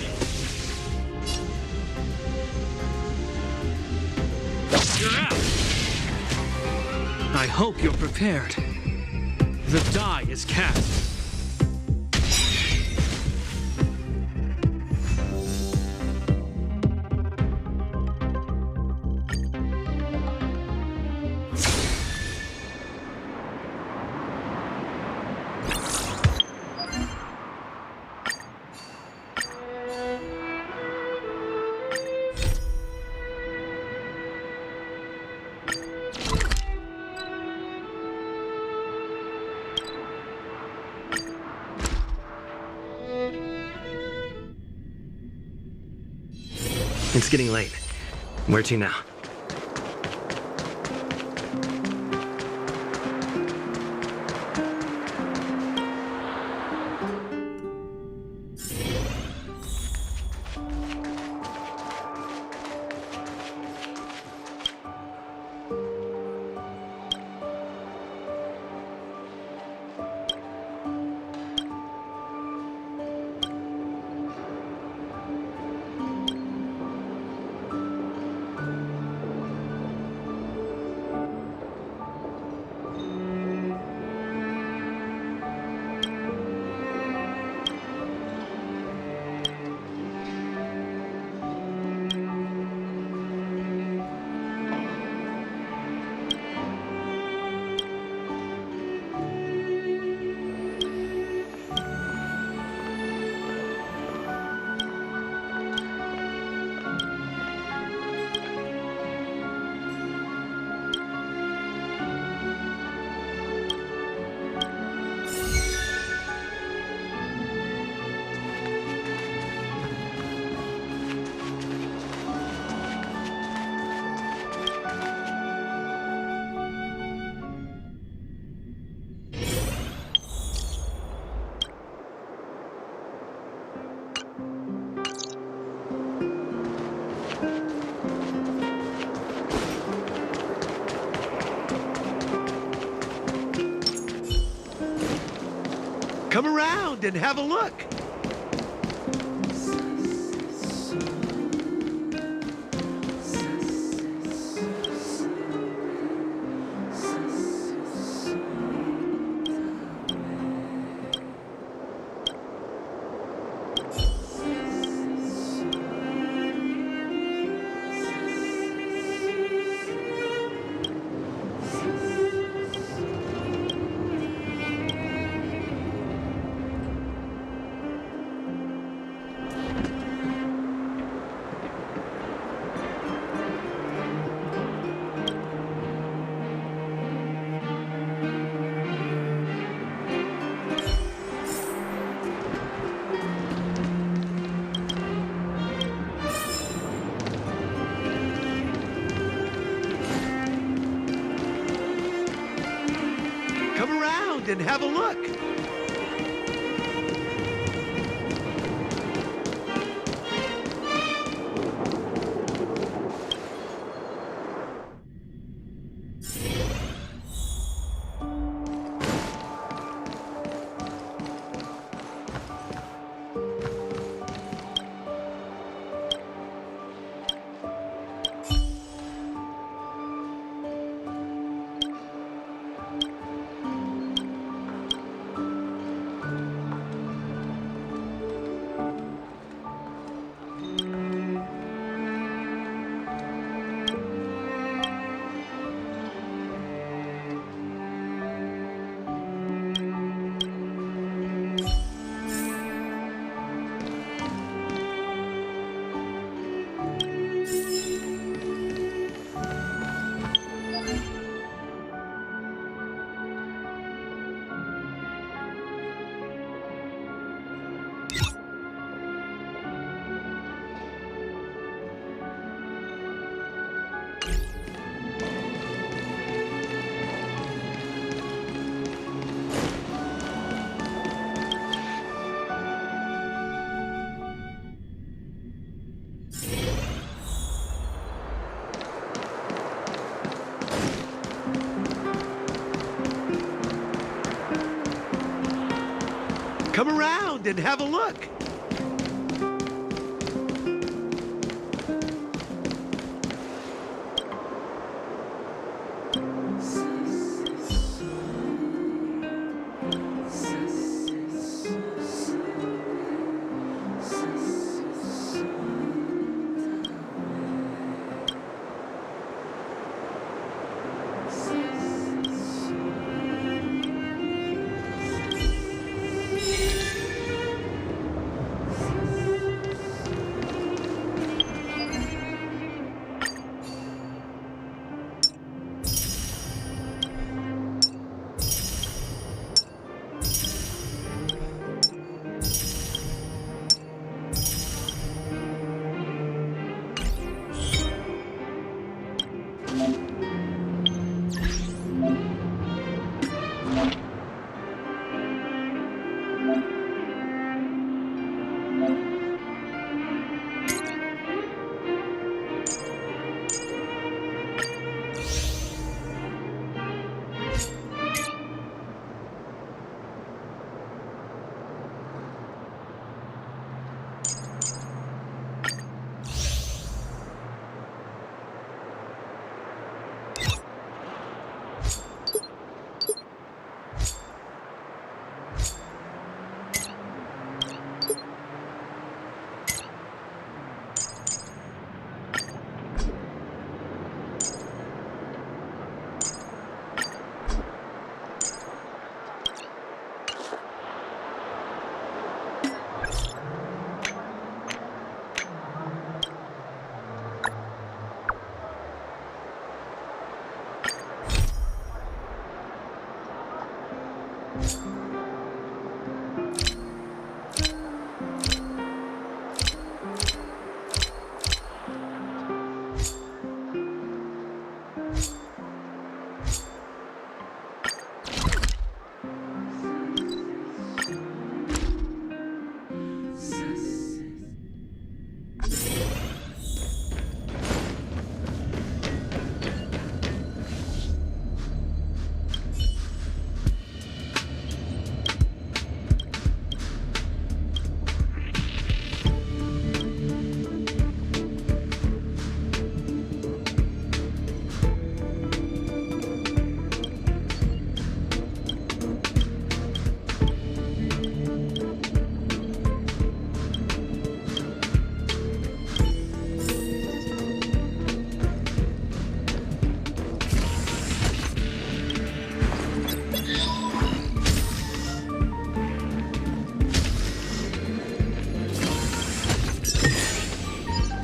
S3: You're out!
S6: I hope you're prepared. The die is cast.
S16: It's getting late. Where to now?
S20: Come around and have a look. Come around and have a look. Come around and have a look.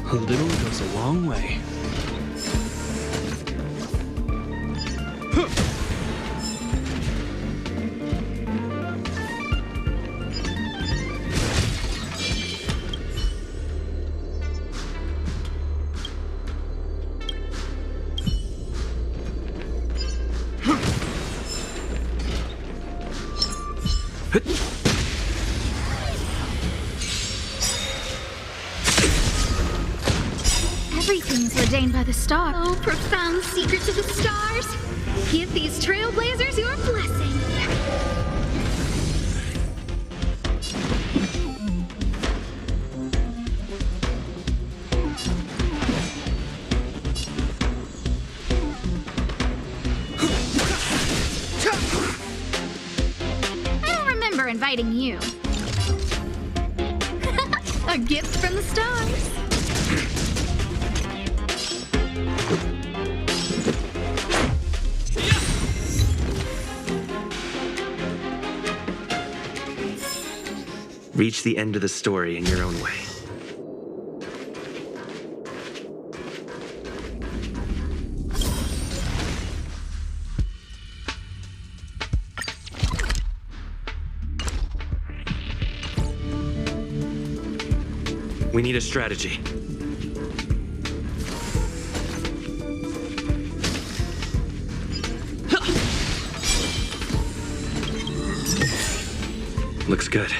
S6: A little goes a long way.
S21: Everything's ordained by the star. Oh, profound secrets of the stars. Give these trailblazers your blessing. I don't remember inviting you. A gift from the stars.
S16: Reach the end of the story in your own way. We need a strategy. Looks good.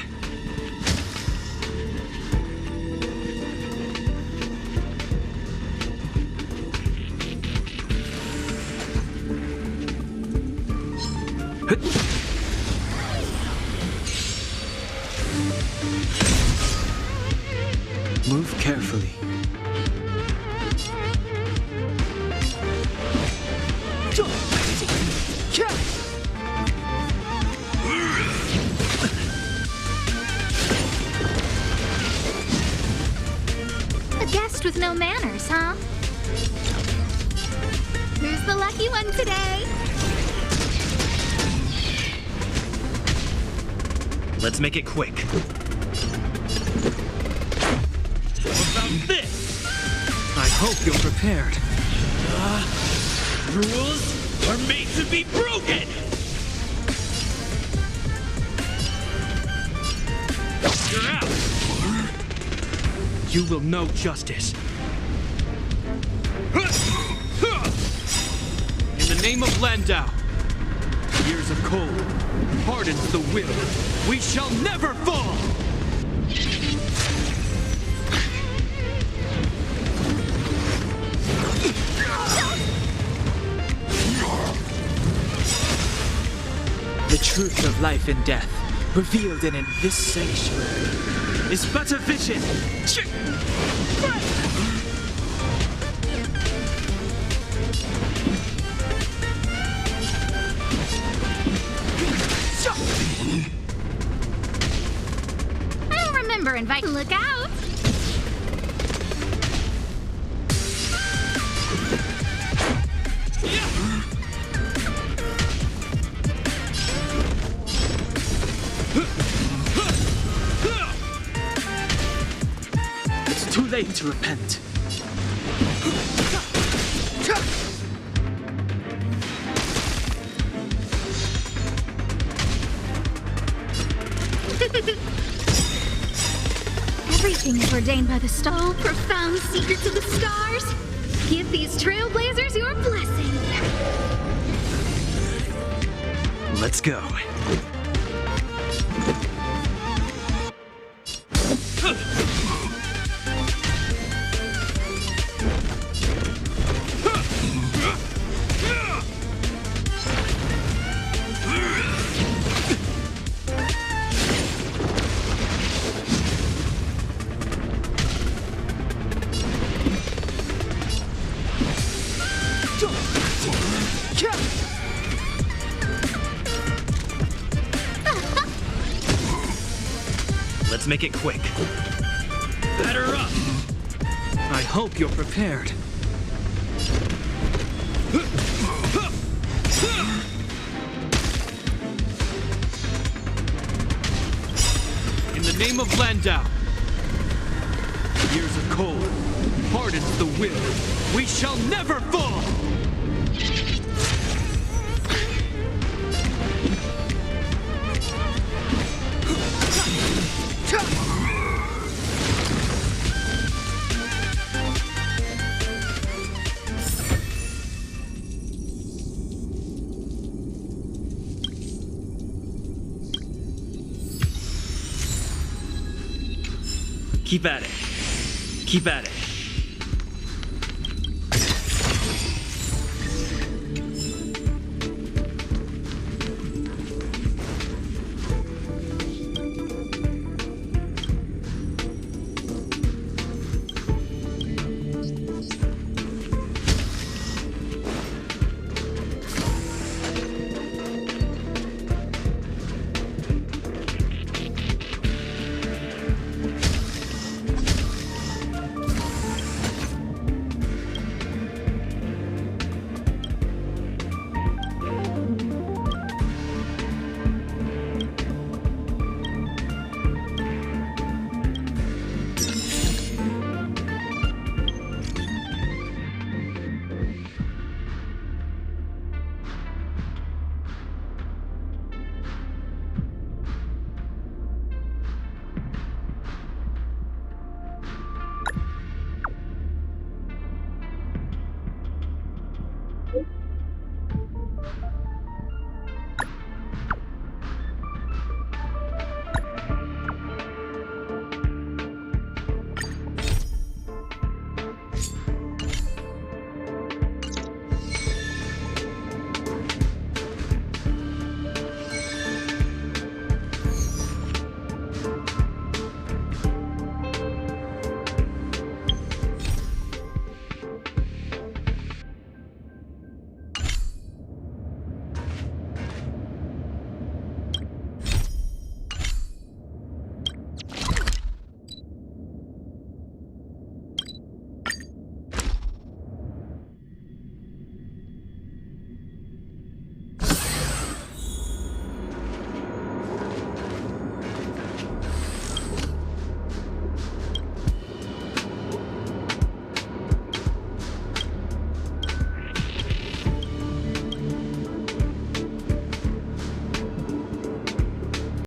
S2: carefully.
S21: A guest with no manners, huh? Who's the lucky one today?
S6: Let's make it quick.
S3: What about this?
S6: I hope you're prepared.
S3: Rules are made to be broken! You're out!
S6: You will know justice. In the name of Landau, years of cold hardens the will. We shall never fall!
S2: The truth of life and death, revealed in this sanctuary, is but a vision.
S21: I don't remember inviting. Look out!
S2: It's too late to repent.
S21: Everything is ordained by the star. Profound secrets of the stars. Give these trailblazers your blessing.
S6: Let's go. Let's make it quick.
S3: Batter up!
S6: I hope you're prepared. In the name of Landau, years of cold hardens the will. We shall never fall! Keep at it. Keep at it.